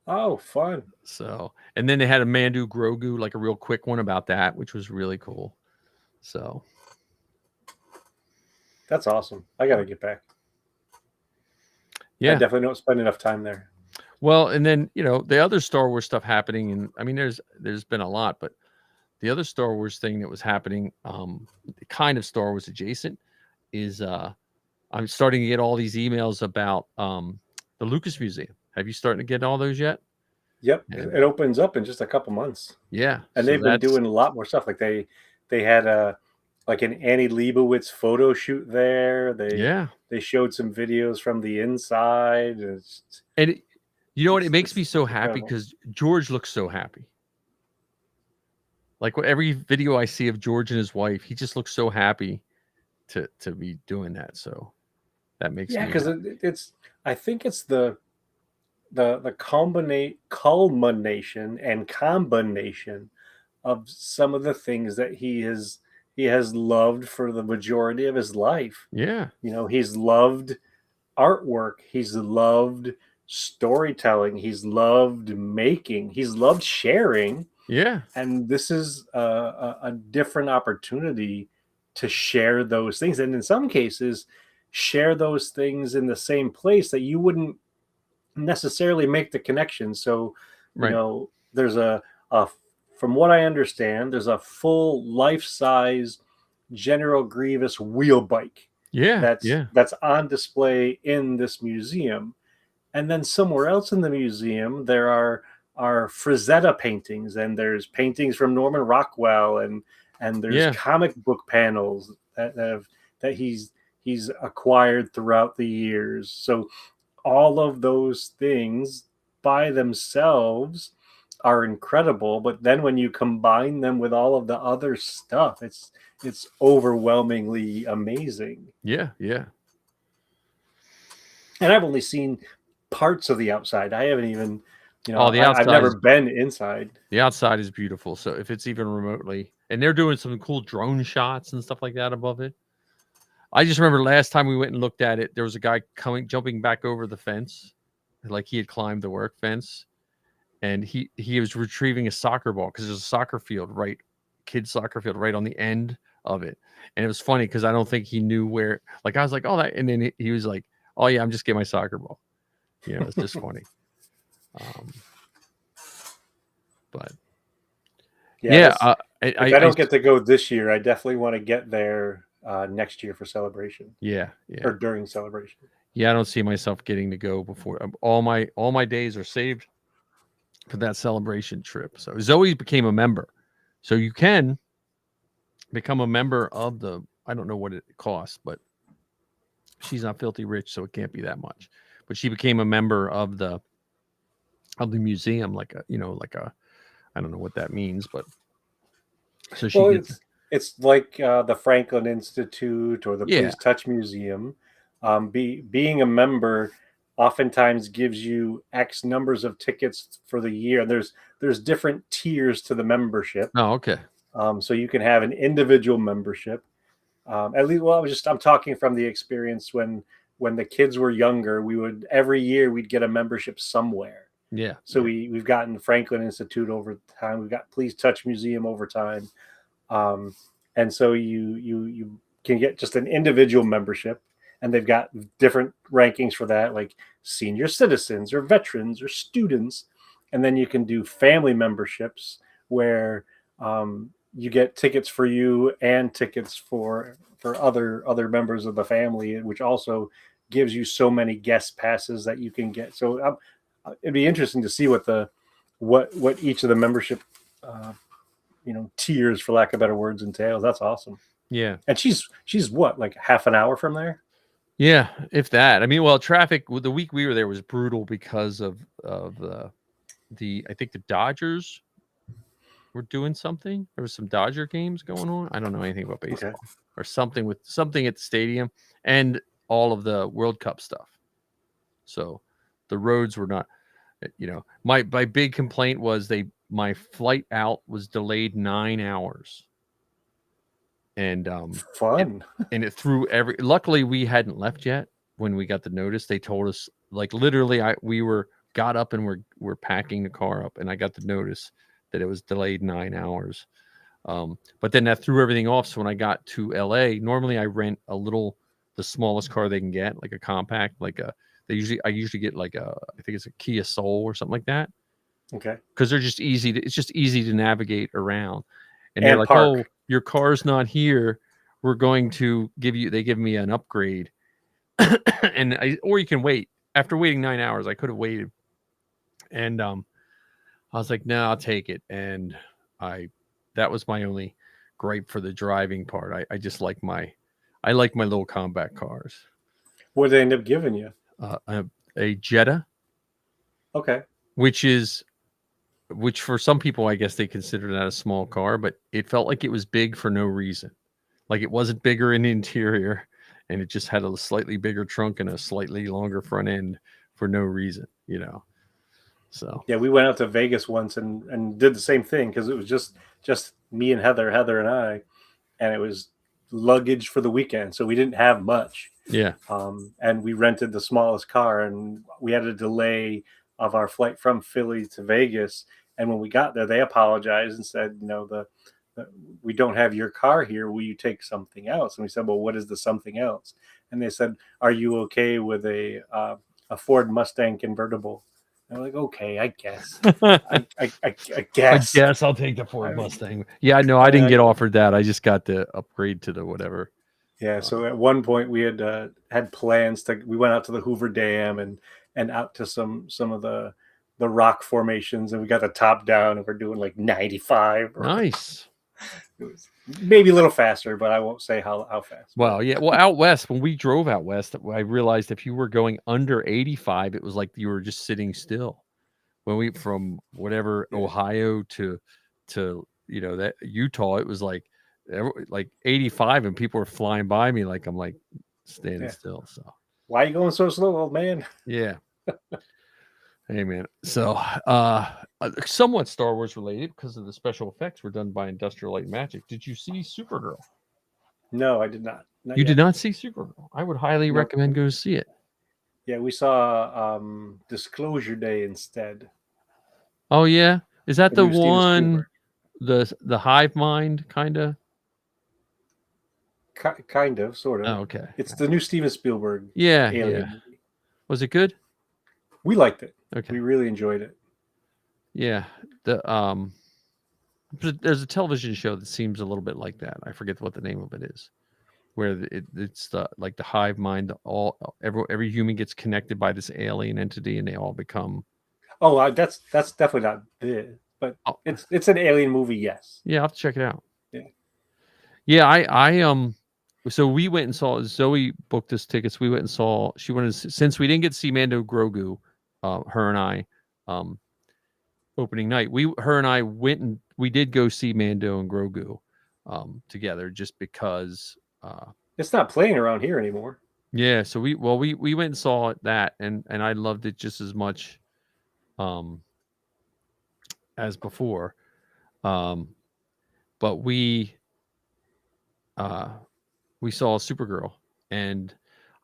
Oh, fun.
So, and then they had a Mandu Grogu, like a real quick one about that, which was really cool. So
that's awesome. I got to get back.
Yeah.
I definitely don't spend enough time there.
Well, and then, the other Star Wars stuff happening, and I mean, there's been a lot, but the other Star Wars thing that was happening, kind of Star Wars adjacent, is I'm starting to get all these emails about the Lucas Museum. Have you started to get all those yet?
Yep. It opens up in just a couple months.
Yeah.
And they've been doing a lot more stuff. Like they had an Annie Leibovitz photo shoot there. They showed some videos from the inside.
And you know what? It makes me so happy because George looks so happy. Like every video I see of George and his wife, he just looks so happy to be doing that. So that makes me
because I think it's the culmination and combination of some of the things that he has he has loved for the majority of his life.
Yeah.
You know, he's loved artwork, he's loved storytelling, he's loved making, he's loved sharing.
Yeah.
And this is a different opportunity to share those things. And in some cases, share those things in the same place that you wouldn't necessarily make the connection. So, you
Right.
know, there's a from what I understand, there's a full life-size General Grievous wheel bike
Yeah. Yeah.
that's on display in this museum. And then somewhere else in the museum, there are Frazetta paintings, and there's paintings from Norman Rockwell, and there's
Yeah.
comic book panels that he's acquired throughout the years. So all of those things by themselves are incredible, but then when you combine them with all of the other stuff, it's overwhelmingly amazing.
Yeah. Yeah.
And I've only seen parts of the outside. I haven't even,
Oh, the
I've
outside
never
is
been inside.
the outside is beautiful. So if it's even remotely, and they're doing some cool drone shots and stuff like that above it. I just remember last time we went and looked at it, there was a guy jumping back over the fence, like he had climbed the work fence, and he was retrieving a soccer ball because there's a soccer field right, kids soccer field right on the end of it, and it was funny because I don't think he knew where. Like I was like, oh, that, and then he was like, oh yeah, I'm just getting my soccer ball. You know, it's just funny. But yeah,
if I don't get to go this year, I definitely want to get there next year for celebration
yeah,
or during celebration.
yeah. I don't see myself getting to go before all my days are saved for that celebration trip. So Zoe became a member, so you can become a member of the. I don't know what it costs, but she's not filthy rich, so it can't be that much. But she became a member of the museum, like a I don't know what that means, but so she gets.
It's like the Franklin Institute or the
Yeah.
Please Touch Museum. Being a member oftentimes gives you X numbers of tickets for the year. There's different tiers to the membership.
Oh, okay.
So you can have an individual membership. At least, well, I'm talking from the experience when the kids were younger. We would every year we'd get a membership somewhere.
Yeah.
So we've gotten Franklin Institute over time. We've got Please Touch Museum over time. And so you can get just an individual membership, and they've got different rankings for that, like senior citizens or veterans or students. And then you can do family memberships where you get tickets for you and tickets for other members of the family, which also gives you so many guest passes that you can get. So it'd be interesting to see what each of the membership tiers, for lack of better words, entails. That's awesome.
Yeah.
And she's what, like half an hour from there?
Yeah, if that. I mean, well, traffic the week we were there was brutal because of the I think the Dodgers were doing something. There was some Dodger games going on. I don't know anything about baseball or something at the stadium and all of the World Cup stuff. So the roads were not, my big complaint was my flight out was delayed 9 hours. And
fun.
And it threw luckily we hadn't left yet when we got the notice. They told us, like, literally we got up and we're packing the car up, and I got the notice that it was delayed 9 hours. But then that threw everything off. So when I got to LA, normally I rent the smallest car they can get, like a compact, I usually get I think it's a Kia Soul or something like that.
Okay.
Because they're just it's just easy to navigate around. And they're like,
park.
oh, your car's not here. We're going to they give me an upgrade. Or you can wait. After waiting 9 hours, I could have waited. And I was like, no, I'll take it. And that was my only gripe for the driving part. I just like my little compact cars.
What did they end up giving you?
A Jetta.
Okay.
Which for some people, I guess they consider that a small car, but it felt like it was big for no reason. Like it wasn't bigger in the interior, and it just had a slightly bigger trunk and a slightly longer front end for no reason, So
yeah, we went out to Vegas once and did the same thing because it was just me and Heather and I, and it was luggage for the weekend, so we didn't have much.
Yeah.
And we rented the smallest car, and we had a delay of our flight from Philly to Vegas. And when we got there, they apologized and said, we don't have your car here. Will you take something else? And we said, well, what is the something else? And they said, are you okay with a Ford Mustang convertible? And I'm like, okay, I guess. I guess.
I guess I'll take the Ford Mustang. Yeah, no, I didn't get offered that. I just got the upgrade to the whatever.
Yeah. So at one point we had plans we went out to the Hoover Dam and out to some of the rock formations, and we got the top down, and we're doing like 95.
Nice.
It was maybe a little faster, but I won't say how fast.
Well, yeah. Well, out west, when we drove out west, I realized if you were going under 85, it was like you were just sitting still. When we from whatever Ohio to that Utah, it was like 85, and people were flying by me like I'm like standing still. So
why are you going so slow, old man?
Yeah. Hey man. So somewhat Star Wars related because of the special effects were done by Industrial Light and Magic. Did you see Supergirl?
No, I did not.
You did not see Supergirl? I would highly recommend go see it.
Yeah, we saw Disclosure Day instead.
Oh yeah, is that the one? The hive mind kind of.
Kind of, sort of.
Oh, okay.
It's the new Steven Spielberg.
Yeah,
Alien
movie. Was it good?
We liked it.
Okay.
We really enjoyed it.
Yeah. There's a television show that seems a little bit like that. I forget what the name of it is, where it's the hive mind. Every human gets connected by this alien entity, and they all become.
Oh, that's definitely not it, but it's an alien movie. Yes.
Yeah, I'll have to check it out.
Yeah.
Yeah, I So we went and saw. Zoe booked us tickets. We went and saw. She wanted to, since we didn't get to see Mando Grogu, her and I, opening night. Her and I went and we did go see Mando and Grogu, together, just because.
It's not playing around here anymore.
Yeah, so we went and saw that, and I loved it just as much, as before, but we saw Supergirl, and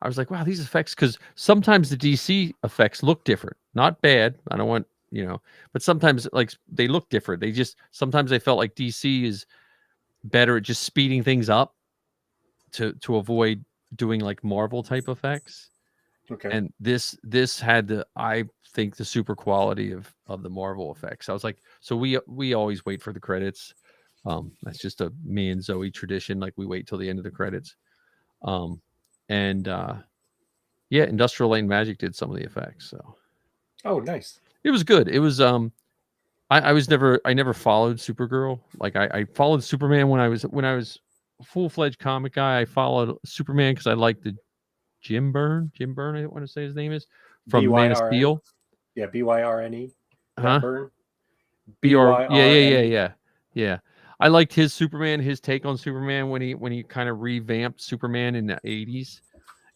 I was like, wow, these effects, because sometimes the DC effects look different. Not bad. I don't want, but sometimes they look different. Sometimes I felt like DC is better at just speeding things up to avoid doing like Marvel type effects.
Okay.
And this had I think the super quality of the Marvel effects. I was like, so we always wait for the credits. That's just a me and Zoe tradition. Like we wait till the end of the credits. Industrial Light and Magic did some of the effects. So.
Oh, nice.
It was good. It was I never followed Supergirl. Like I followed Superman when I was a full-fledged comic guy. I followed Superman because I liked the Jim Byrne, I don't want to say his name is, from Man of Steel.
Yeah, Byrne.
Burn. Yeah. I liked his Superman, his take on Superman when he kind of revamped Superman in the 80s.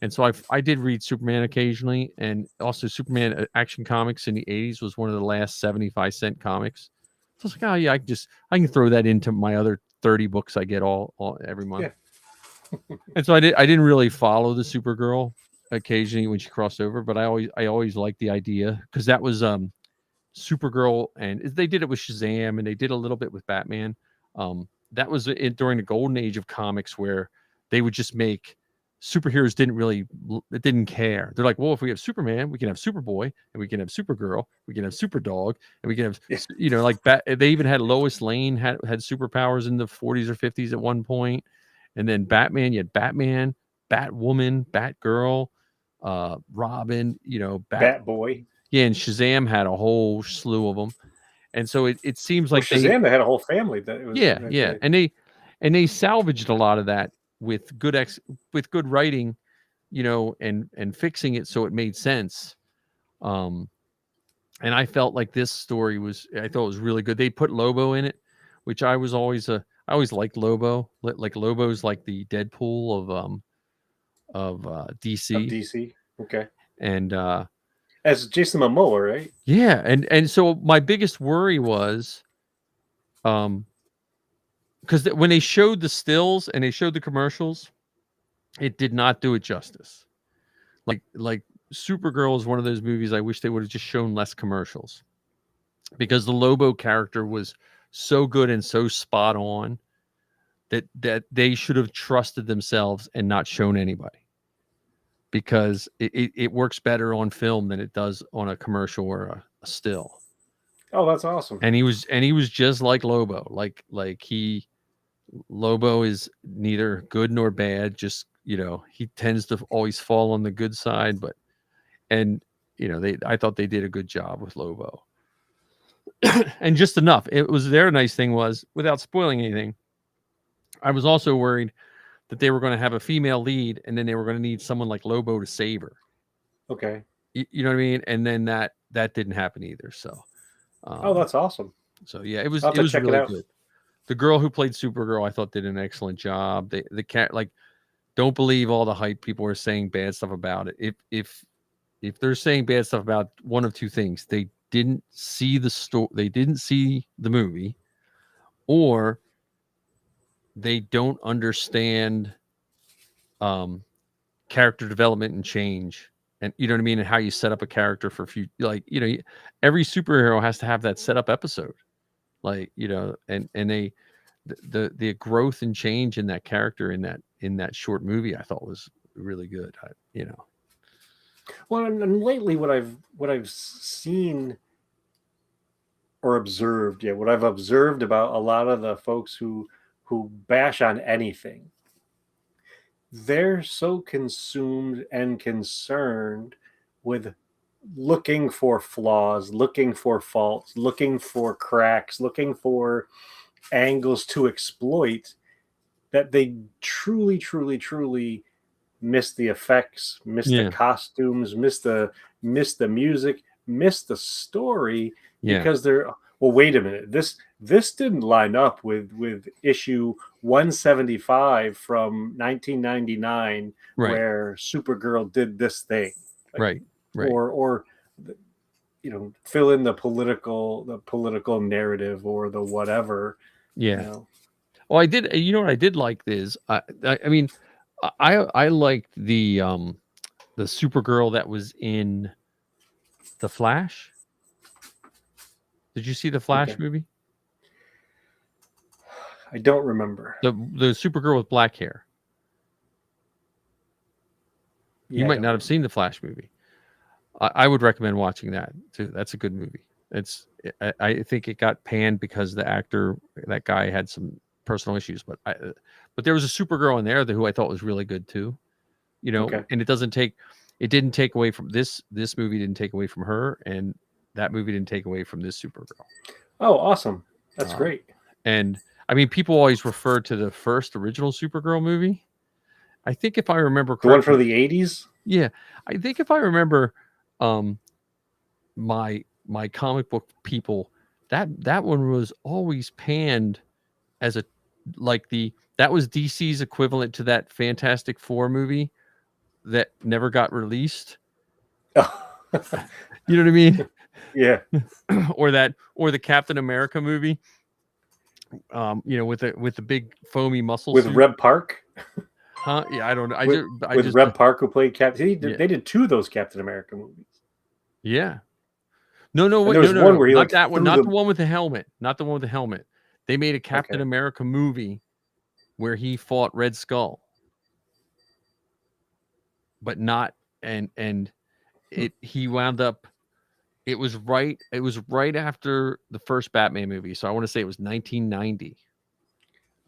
And so I did read Superman occasionally, and also Superman Action Comics in the 80s was one of the last 75-cent comics. So I was like, oh yeah, I can throw that into my other 30 books I get all every month. Yeah. And so I didn't really follow the Supergirl occasionally when she crossed over, but I always liked the idea, because that was Supergirl, and they did it with Shazam, and they did a little bit with Batman. That was during the golden age of comics, where they would just make superheroes didn't care. They're like, well, if we have Superman, we can have Superboy, and we can have Supergirl, we can have Superdog, and we can have they even had Lois Lane had superpowers in the 40s or 50s at one point. And then Batman, you had Batman, Batwoman, Batgirl, Robin,
Batboy.
Yeah, and Shazam had a whole slew of them. And so it seems like
Shazam, they had a whole family that it was.
Yeah. And they salvaged a lot of that with good writing, and fixing it so it made sense. And I felt like this story I thought it was really good. They put Lobo in it, which I always liked Lobo. Like Lobo's like the Deadpool of DC.
Of DC. Okay.
And
as Jason Momoa, right?
Yeah, and so my biggest worry was, because when they showed the stills and they showed the commercials, it did not do it justice. Like Supergirl is one of those movies I wish they would have just shown less commercials, because the Lobo character was so good and so spot on that they should have trusted themselves and not shown anybody, because it works better on film than it does on a commercial or a still.
Oh, that's awesome.
And he was just like Lobo. Lobo is neither good nor bad. Just, he tends to always fall on the good side, I thought they did a good job with Lobo. And just enough. It was their nice thing was, without spoiling anything, I was also worried that they were going to have a female lead and then they were going to need someone like Lobo to save her.
Okay.
You know what I mean? And then that didn't happen either. So,
that's awesome.
So yeah, it was
I'll have to check it
really
out.
good. The girl who played Supergirl, I thought, did an excellent job. The cat, don't believe all the hype people are saying bad stuff about it. If they're saying bad stuff about one of two things, they didn't see the story, they didn't see the movie, or they don't understand character development and change, and you know what I mean, and how you set up a character for future. Every superhero has to have that setup episode, and they the growth and change in that character in that short movie I thought was really good.
Well, and lately what I've seen or observed, what I've observed about a lot of the folks who bash on anything, they're so consumed and concerned with looking for flaws, looking for faults, looking for cracks, looking for angles to exploit, that they truly, truly, truly miss the effects, miss the costumes, miss the music, miss the story, because they're, well, wait a minute, this didn't line up with issue 175 from 1999, where Supergirl did this thing,
right.
or fill in the political narrative or the whatever. Well,
I did. What I did like is, I mean, I liked the Supergirl that was in the Flash. Did you see the Flash movie?
I don't remember.
The Supergirl with black hair. You might not have seen the Flash movie. I would recommend watching that too. That's a good movie. I think it got panned because that guy had some personal issues, but there was a Supergirl in there who I thought was really good too. And it didn't take away from this movie, didn't take away from her, and that movie didn't take away from this Supergirl.
Oh, awesome. That's great.
And I mean, people always refer to the first original Supergirl movie. I think if I remember correctly,
the one from the 80s.
Yeah. I think if I remember, my comic book people, that one was always panned as that was DC's equivalent to that Fantastic Four movie that never got released. You know what I mean?
Yeah.
or the Captain America movie. With the big foamy muscle
with
suit.
Reb Park.
Huh? Yeah, I don't know.
With Reb Park, who played Captain. They did two of those Captain America movies.
Yeah. No. Wait,
one where he
not that one. Not the one with the helmet. Not the one with the helmet. They made a Captain America movie where he fought Red Skull, but not he wound up. It was right after the first Batman movie, so I want to say it was 1990.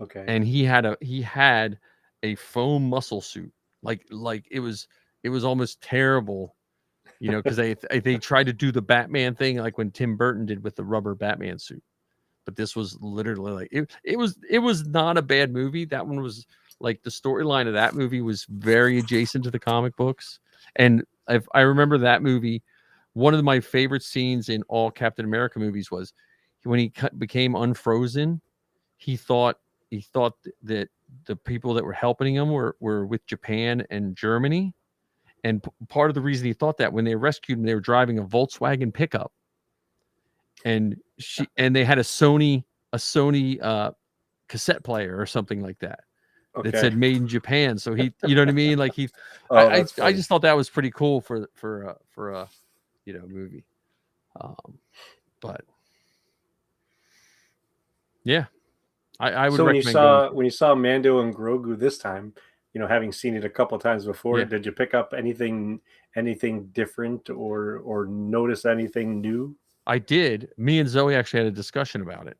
Okay.
And he had a foam muscle suit, like it was almost terrible, because they tried to do the Batman thing like when Tim Burton did with the rubber Batman suit, but this was literally it was not a bad movie. That one was the storyline of that movie was very adjacent to the comic books, and if I remember that movie. One of my favorite scenes in all Captain America movies was when he became unfrozen. He thought that the people that were helping him were with Japan and Germany. And part of the reason he thought that, when they rescued him, they were driving a Volkswagen pickup. And they had a Sony cassette player or something like that.
Okay.
That said "Made in Japan." So he, you know what I mean? Like he,
Oh,
I
that's funny.
just thought that was pretty cool for a movie. But yeah, I would
So
recommend going.
when you saw Mando and Grogu this time, having seen it a couple of times before,
Yeah.
did you pick up anything different or notice anything new?
I did. Me and Zoe actually had a discussion about it.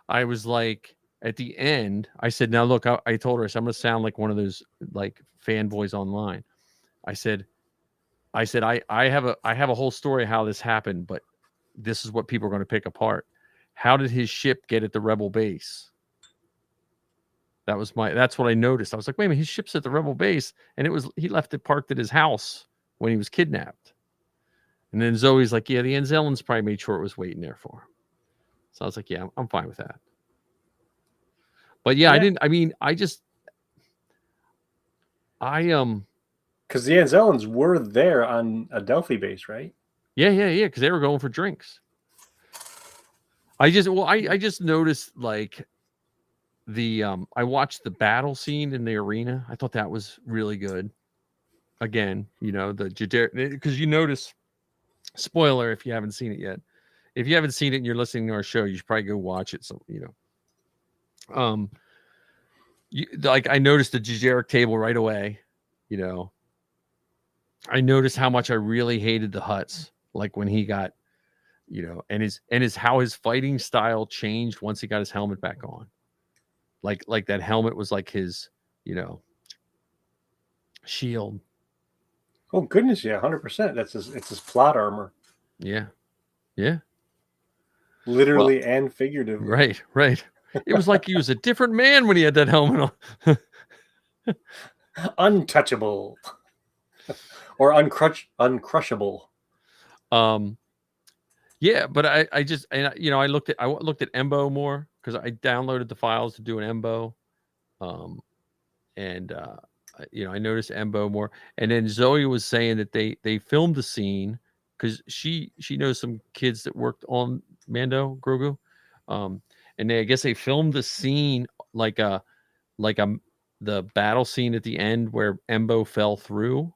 I was like, at the end, I said, "Now look," I told her, I said, "I'm going to sound like one of those like fanboys online." I said, I have a whole story of how this happened, but this is what people are going to pick apart. How did his ship get at the rebel base? That's what I noticed. I was like, wait a minute, his ship's at the rebel base, and he left it parked at his house when he was kidnapped. And then Zoe's like, yeah, the Anzellans probably made sure it was waiting there for him. So I was like, yeah, I'm fine with that. But yeah,
Yeah. Because the Anzellans were there on a Delphi base, right?
Yeah, because they were going for drinks. I just noticed like I watched the battle scene in the arena. I thought that was really good. Again, because you notice, spoiler if you haven't seen it yet. If you haven't seen it and you're listening to our show, you should probably go watch it. So, I noticed the Jajaric table right away. I noticed how much I really hated the Hutts. Like when he got, and how his fighting style changed once he got his helmet back on. Like that helmet was like his, shield.
Oh goodness, yeah, 100%. It's his plot armor.
Yeah.
Literally and figuratively.
Right. It was like he was a different man when he had that helmet on.
Untouchable. Or uncrushable.
Yeah, but I looked at Embo more because I downloaded the files to do an Embo. I noticed Embo more. And then Zoe was saying that they filmed the scene because she knows some kids that worked on Mando Grogu. And I guess they filmed the scene like the battle scene at the end where Embo fell through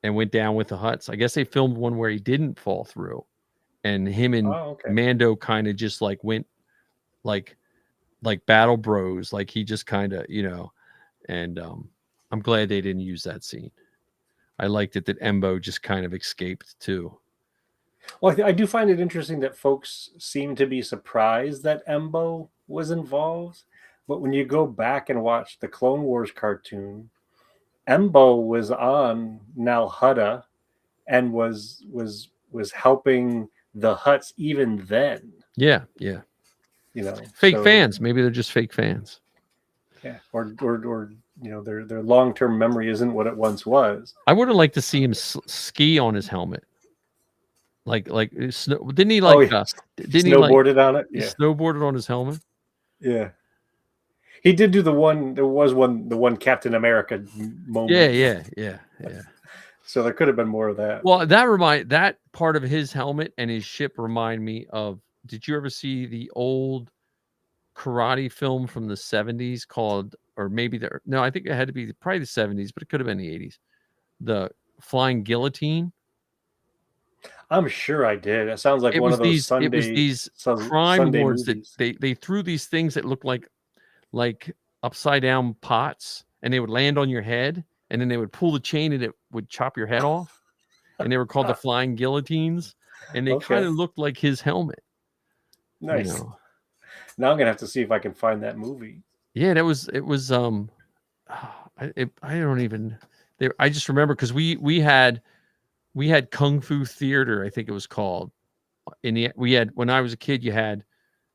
and went down with the Hutts. I guess they filmed one where he didn't fall through, and him and Mando kind of just like went like battle bros. Like he just kind of, and I'm glad they didn't use that scene. I liked it that Embo just kind of escaped too.
Well, I do find it interesting that folks seem to be surprised that Embo was involved. But when you go back and watch the Clone Wars cartoon, Embo was on Nal Hutta and was helping the Hutts even then.
Yeah. Fake fans. Maybe they're just fake fans.
Yeah, or their long-term memory isn't what it once was.
I would have liked to see him ski on his helmet. Like didn't he
snowboarded on it?
Yeah. He snowboarded on his helmet.
Yeah. He did do the one Captain America moment.
Yeah.
So there could have been more of that.
Well, that part of his helmet and his ship remind me of, did you ever see the old karate film from the 70s called, or maybe I think it had to be probably the 70s, but it could have been the 80s. The Flying Guillotine.
I'm sure I did. It sounds like one of those Sunday.
It was these crime lords that
movies.
they threw these things that looked like upside down pots, and they would land on your head, and then they would pull the chain and it would chop your head off. And they were called the Flying Guillotines, and they kind of looked like his helmet.
Nice. Now I'm gonna have to see if I can find that movie.
Yeah, it was. I don't even. I just remember because we had Kung Fu Theater, I think it was called. When I was a kid, you had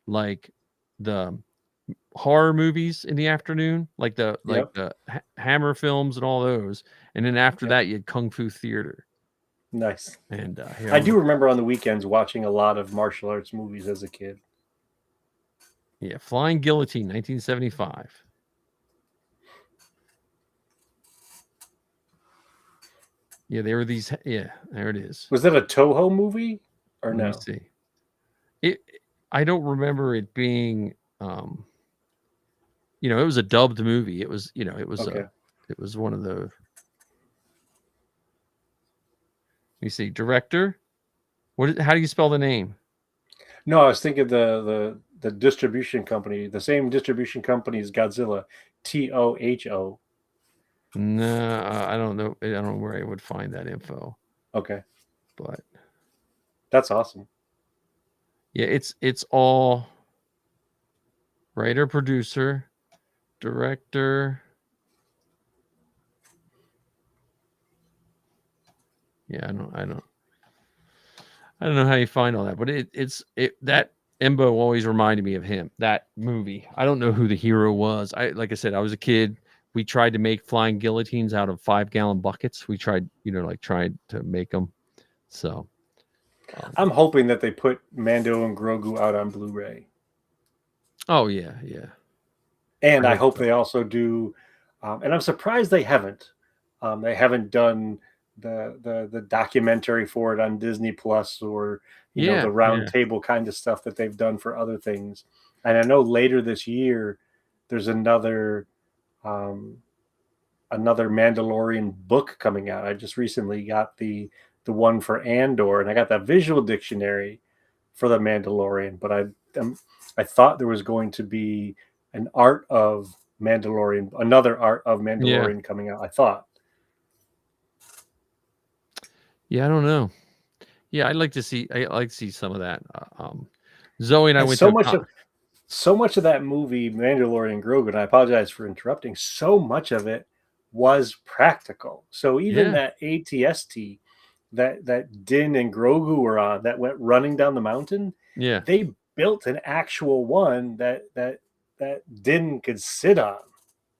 like the horror movies in the afternoon, like the Hammer films and all those, and then after that you had Kung Fu Theater.
Nice.
And
I do remember on the weekends watching a lot of martial arts movies as a kid.
Yeah, Flying Guillotine, 1975. Yeah, there were these. Yeah, there it is.
Was that a Toho movie or no?
Let me see. I don't remember it being. you know, it was a dubbed movie. It was, you know, it was
Okay.
it was one of the. Let me see, director. How do you spell the name?
No, I was thinking the distribution company, the same distribution company as Godzilla, TOHO.
No, I don't know. I don't know where I would find that info,
Okay,
but
that's awesome.
yeah, it's all writer, producer, director. Yeah, I don't know how you find all that, but it's that Embo always reminded me of him. That movie. I don't know who the hero was. Like I said, I was a kid. We tried to make flying guillotines out of 5-gallon buckets. We tried, you know, like tried to make them. So
I'm hoping that they put Mando and Grogu out on Blu-ray,
oh yeah, yeah.
and
I
I
hope
hope
so.
they also do. And I'm surprised they haven't. They haven't done the documentary for it on Disney Plus, or
Yeah,
the round
yeah.
table kind of stuff that they've done for other things. And I know later this year there's um, another Mandalorian book coming out. I just recently got the one for Andor, and I got that visual dictionary for the Mandalorian. But I thought there was going to be another art of
Yeah.
Mandalorian coming out. I thought.
Yeah, I don't know. Yeah, I like to see some of that. Zoe and I
And
went to a
so much of that movie, Mandalorian Grogu, and I apologize for interrupting, so much of it was practical. So even
yeah,
that ATST that Din and Grogu were on that went running down the mountain,
yeah,
they built an actual one that Din could sit on,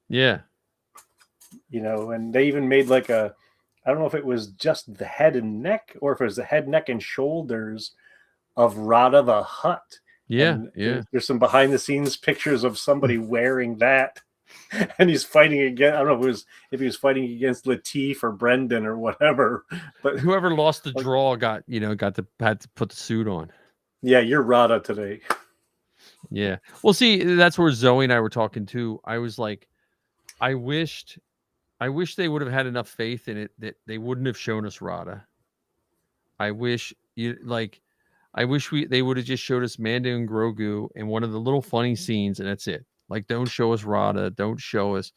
yeah,
and they even made like I don't know if it was just the head and neck or if it was the head, neck, and shoulders of Rada the Hutt.
yeah,
And
yeah.
there's some behind the scenes pictures of somebody wearing that, and he's fighting again. I don't know if he was fighting against Latif or Brendan or whatever, but
Whoever lost the
like,
draw had to put the suit on.
yeah, you're Rada today.
Yeah. Well, see, that's where Zoe and I were talking too. I was like, I wished they would have had enough faith in it that they wouldn't have shown us Rada. I wish they would have just showed us Mando and Grogu and one of the little funny scenes, and that's it. Like, don't show us Rada, don't show us,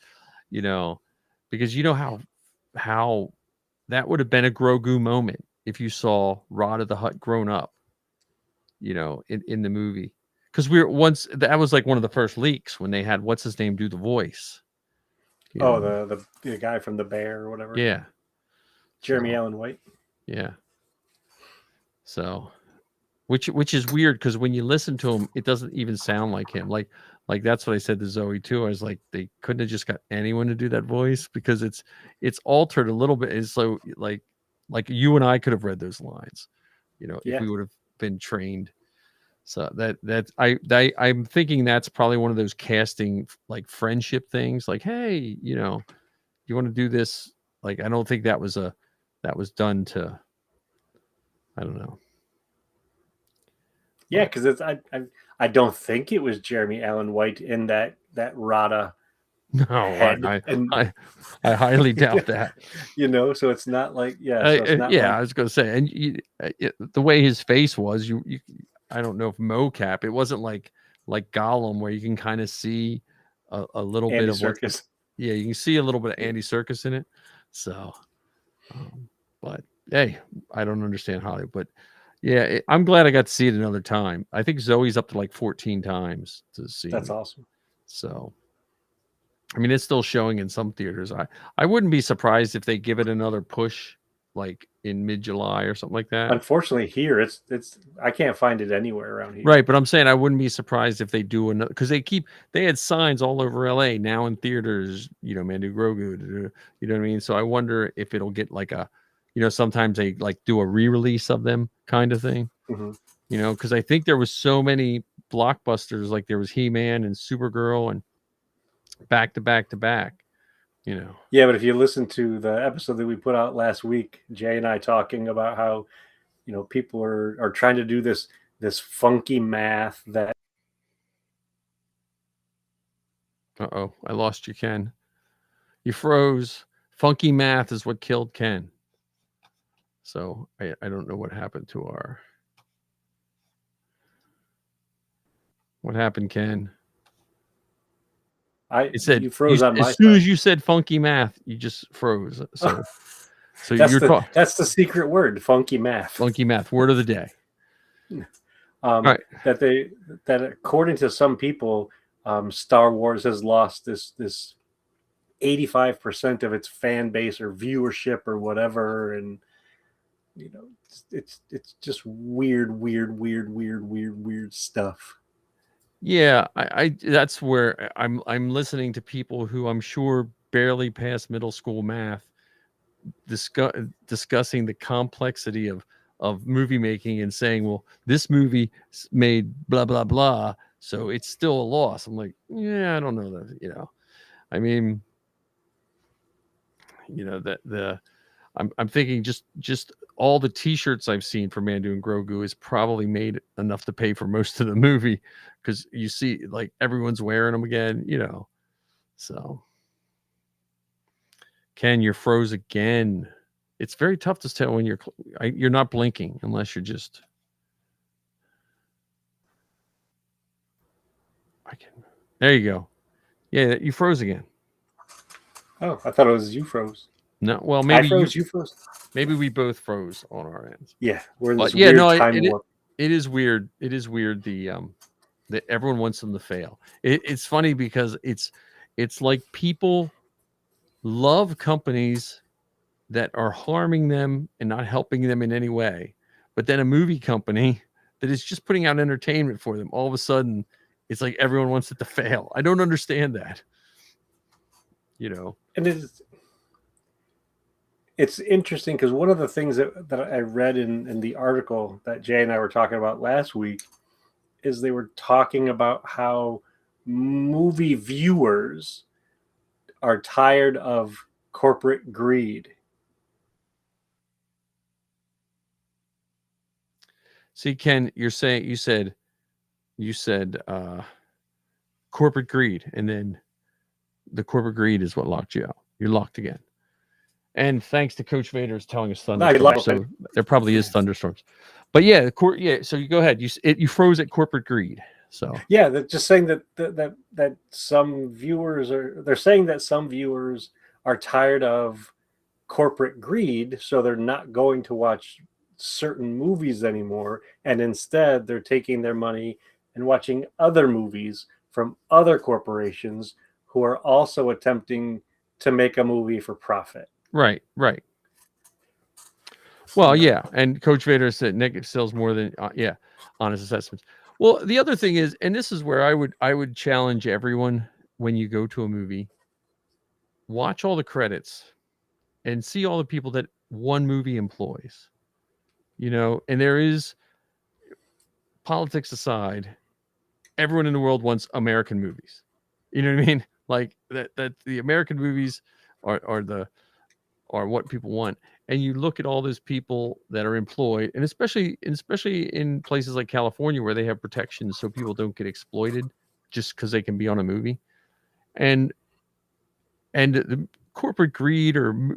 you know, because you know how that would have been a Grogu moment if you saw Rada the Hutt grown up, in the movie. Because that was like one of the first leaks when they had what's his name do the voice.
Oh, the guy from the Bear or whatever,
Yeah.
Jeremy
So
Allen White.
yeah. So which is weird because when you listen to him, it doesn't even sound like him. Like that's what I said to Zoe too. I was like, they couldn't have just got anyone to do that voice because it's altered a little bit. It's so like you and I could have read those lines, if
Yeah,
we would have been trained. So I'm thinking that's probably one of those casting like friendship things. Like, hey, you want to do this? Like, I don't think that was done to. I don't know.
yeah,
But
because I don't think it was Jeremy Allen White in that Rada
no,
head, and
I highly doubt that.
so it's not like so it's not
Yeah,
like
I was going to say, and the way his face was, I don't know if mocap. It wasn't like Gollum where you can kind of see a little bit
Andy
of what.
Serkis.
Yeah, you can see a little bit of Andy Serkis in it. So, but hey, I don't understand Hollywood, but yeah, I'm glad I got to see it another time. I think Zoe's up to like 14 times to see
That's
it.
awesome.
So, I mean, it's still showing in some theaters. I wouldn't be surprised if they give it another push, like in mid-July or something like that.
Unfortunately, here it's I can't find it anywhere around here.
Right, but I'm saying I wouldn't be surprised if they do another because they had signs all over LA now in theaters. Manu Grogu. You know what I mean? So I wonder if it'll get like sometimes they like do a re-release of them kind of thing.
Mm-hmm.
Because I think there was so many blockbusters, like there was He-Man and Supergirl and back to back to back.
Yeah, but if you listen to the episode that we put out last week, Jay and I talking about how people are trying to do this funky math that
Uh-oh, I lost you, Ken. You froze. Funky math is what killed Ken. So I don't know what happened to our... What happened, Ken? It said
You froze on my
as soon
side.
as you said funky math, you just froze. So
That's
you're talking
that's the secret word, funky math.
funky math, word of the day. Right.
That according to some people, Star Wars has lost this 85% of its fan base or viewership or whatever, and it's just weird stuff.
Yeah, I that's where I'm listening to people who I'm sure barely passed middle school math discussing the complexity of movie making and saying, well, this movie made blah blah blah, so it's still a loss. I'm like, yeah, I don't know that. I mean, I'm thinking just all the T-shirts I've seen for Mandu and Grogu is probably made enough to pay for most of the movie, because you see like everyone's wearing them again. So Ken, you're froze again. It's very tough to tell when you're not blinking unless you're just... There you go. Yeah, you froze again.
Oh, I thought it was you froze.
No, well, maybe
I froze. You froze.
Maybe we both froze on our ends.
Yeah, we're in
But
this
yeah,
weird
no,
time warp.
it is weird. It is weird that everyone wants them to fail. It's funny because it's like people love companies that are harming them and not helping them in any way, but then a movie company that is just putting out entertainment for them, all of a sudden it's like everyone wants it to fail. I don't understand that.
And it's interesting because one of the things that I read in the article that Jay and I were talking about last week is they were talking about how movie viewers are tired of corporate greed.
See, Ken, you said corporate greed, and then the corporate greed is what locked you out. You're locked again. And thanks to Coach Vader is telling us thunderstorms, so there probably is thunderstorms. But yeah, so you go ahead. You froze at corporate greed. So
yeah, they're just saying that some viewers they're saying that some viewers are tired of corporate greed, so they're not going to watch certain movies anymore, and instead they're taking their money and watching other movies from other corporations who are also attempting to make a movie for profit.
Right. Well, yeah, and Coach Vader said negative sells more than honest assessments. Well, the other thing is, and this is where I would challenge everyone when you go to a movie, watch all the credits and see all the people that one movie employs. And there is, politics aside, everyone in the world wants American movies. You know what I mean? Like that the American movies are what people want. And you look at all those people that are employed, and especially in places like California where they have protections so people don't get exploited just because they can be on a movie. And the corporate greed, or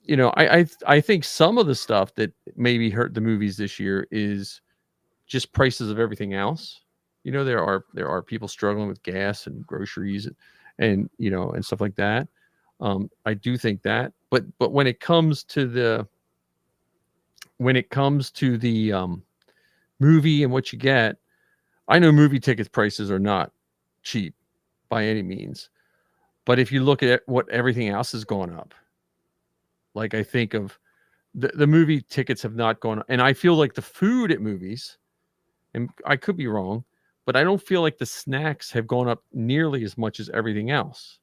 I think some of the stuff that maybe hurt the movies this year is just prices of everything else. There are people struggling with gas and groceries and stuff like that. I do think that, but when it comes to the movie and what you get, I know movie ticket prices are not cheap by any means, but if you look at what everything else has gone up, like I think of the movie tickets have not gone up, and I feel like the food at movies, and I could be wrong, but I don't feel like the snacks have gone up nearly as much as everything else.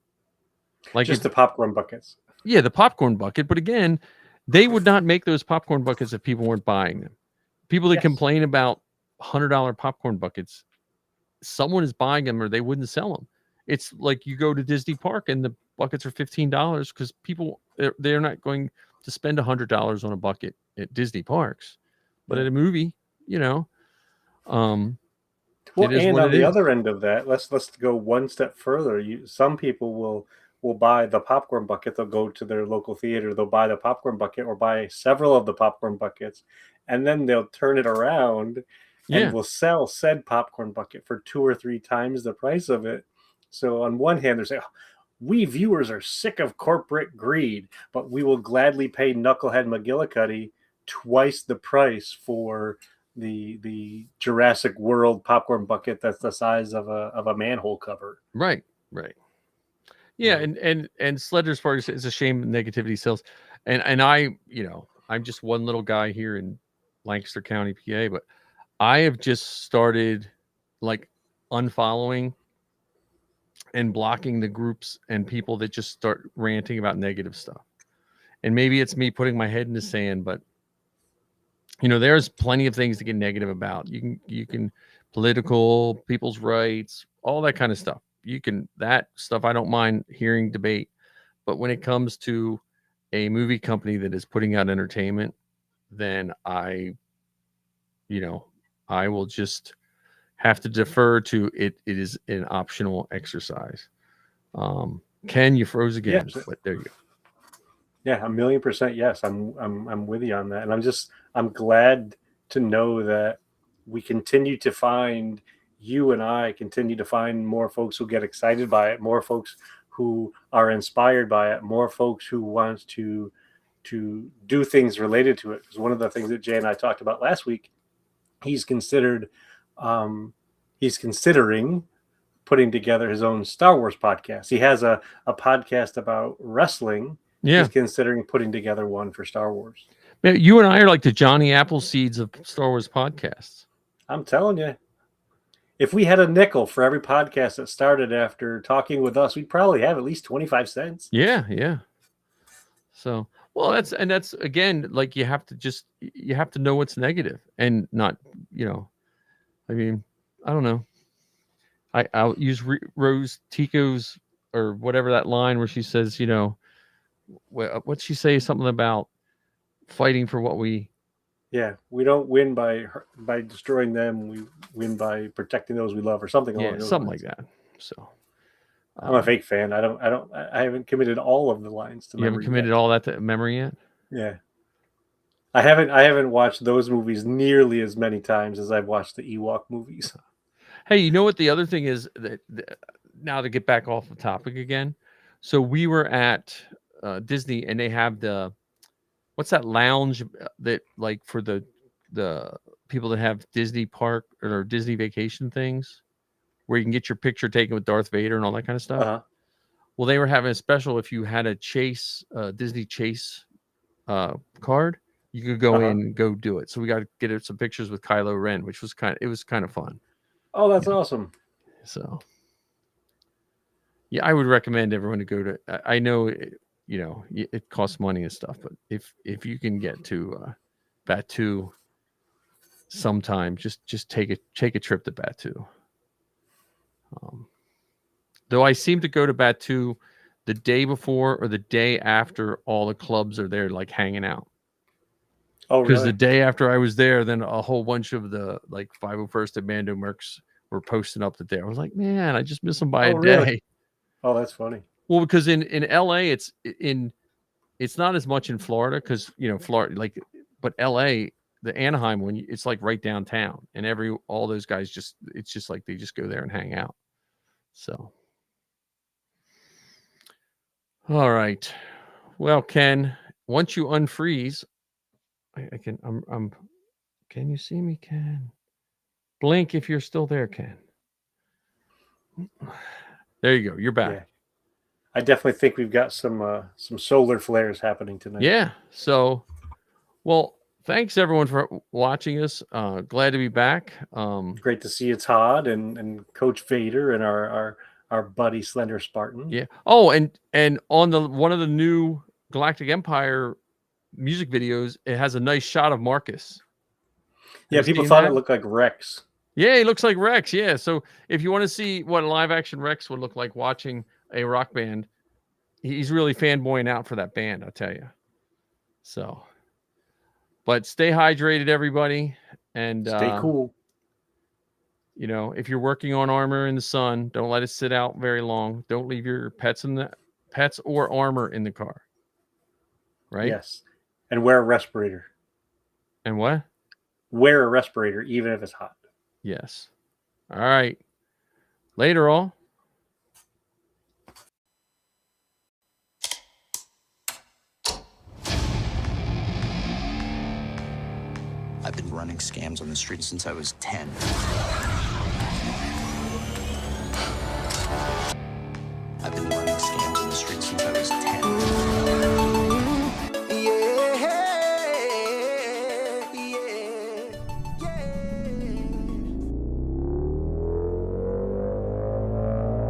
Like
just the popcorn buckets.
Yeah, the popcorn bucket. But again, they would not make those popcorn buckets if people weren't buying them. People that complain about $100 popcorn buckets, someone is buying them or they wouldn't sell them. It's like you go to Disney Park and the buckets are $15 because people, they're not going to spend $100 on a bucket at Disney parks. But at a movie,
Well,
It is
and
what
on
it
the
is.
other end of that, let's go one step further. Some people will buy the popcorn bucket. They'll go to their local theater. They'll buy the popcorn bucket or buy several of the popcorn buckets, and then they'll turn it around and
Yeah.
will sell said popcorn bucket for 2 or 3 times the price of it. So on one hand, they're saying, "Oh, we viewers are sick of corporate greed, but we will gladly pay Knucklehead McGillicuddy twice the price for the Jurassic World popcorn bucket that's the size of a manhole cover."
Right. Yeah,
You know?
and Sledger's part is a shame negativity sells. And I, I'm just one little guy here in Lancaster County, PA, but I have just started like unfollowing and blocking the groups and people that just start ranting about negative stuff. And maybe it's me putting my head in the sand, but there's plenty of things to get negative about. You can political, people's rights, all that kind of stuff. That stuff I don't mind hearing debate. But when it comes to a movie company that is putting out entertainment, then I will just have to defer to it. It is an optional exercise. Ken, you froze again,
Yeah.
but there you go.
Yeah, 1,000,000% yes. I'm with you on that. And I'm glad to know that you and I continue to find more folks who get excited by it, more folks who are inspired by it, more folks who want to do things related to it. Because one of the things that Jay and I talked about last week, he's considering putting together his own Star Wars podcast. He has a podcast about wrestling.
Yeah.
He's considering putting together one for Star Wars.
Man, you and I are like the Johnny Appleseeds of Star Wars podcasts.
I'm telling you, if we had a nickel for every podcast that started after talking with us, we'd probably have at least 25 cents.
Yeah. So, well, that's again, like you have to know what's negative and not, I mean, I don't know. I'll use Rose Tico's or whatever that line where she says, what'd she say? Something about fighting for what we.
Yeah, we don't win by destroying them. We win by protecting those we love, or something along those
something
lines.
like that. So
I'm a fake fan. I haven't committed all of the lines to memory.
You haven't committed
yet.
all that to memory yet?
Yeah. I haven't watched those movies nearly as many times as I've watched the Ewok movies.
Hey, you know what the other thing is that now to get back off the topic again. So we were at Disney and they have what's that lounge that like for the people that have Disney park or Disney vacation things where you can get your picture taken with Darth Vader and all that kind of stuff.
Uh-huh.
Well, they were having a special if you had a Disney Chase card, you could go in and go do it. So we got to get some pictures with Kylo Ren, which was kind of fun.
Oh, that's awesome.
So yeah, I would recommend everyone to go to. I know it costs money and stuff, but if you can get to Batu sometime, just take a trip to Batu. Though I seem to go to Batu the day before or the day after all the clubs are there, like hanging out.
Oh,
Because
really?
the day after I was there, then a whole bunch of the like 501st and Mando Mercs were posting up that there. I was like, man, I just miss them by a day.
Really? Oh, that's funny.
Well, because in LA, it's not as much in Florida because Florida but LA, the Anaheim one, it's like right downtown, and all those guys it's just like they just go there and hang out. So, all right, well, Ken, once you unfreeze, I can. Can you see me, Ken? Blink if you're still there, Ken. There you go. You're back.
Yeah. I definitely think we've got some solar flares happening tonight.
Yeah. So, well, thanks everyone for watching us. Glad to be back.
Great to see you, Todd and Coach Vader and our buddy Slender Spartan.
Yeah. Oh, and on one of the new Galactic Empire music videos, it has a nice shot of Marcus.
Yeah, people thought it looked like Rex.
Yeah, he looks like Rex. Yeah. So if you want to see what a live action Rex would look like watching a rock band, he's really fanboying out for that band, I'll tell you. So, but stay hydrated, everybody, and
stay cool.
You know, if you're working on armor in the sun, don't let it sit out very long. Don't leave your pets or armor in the car. Right?
Yes. And wear a respirator.
And what?
Wear a respirator, even if it's hot.
Yes. All right. Later, all.
I've been running scams on the street since I was 10.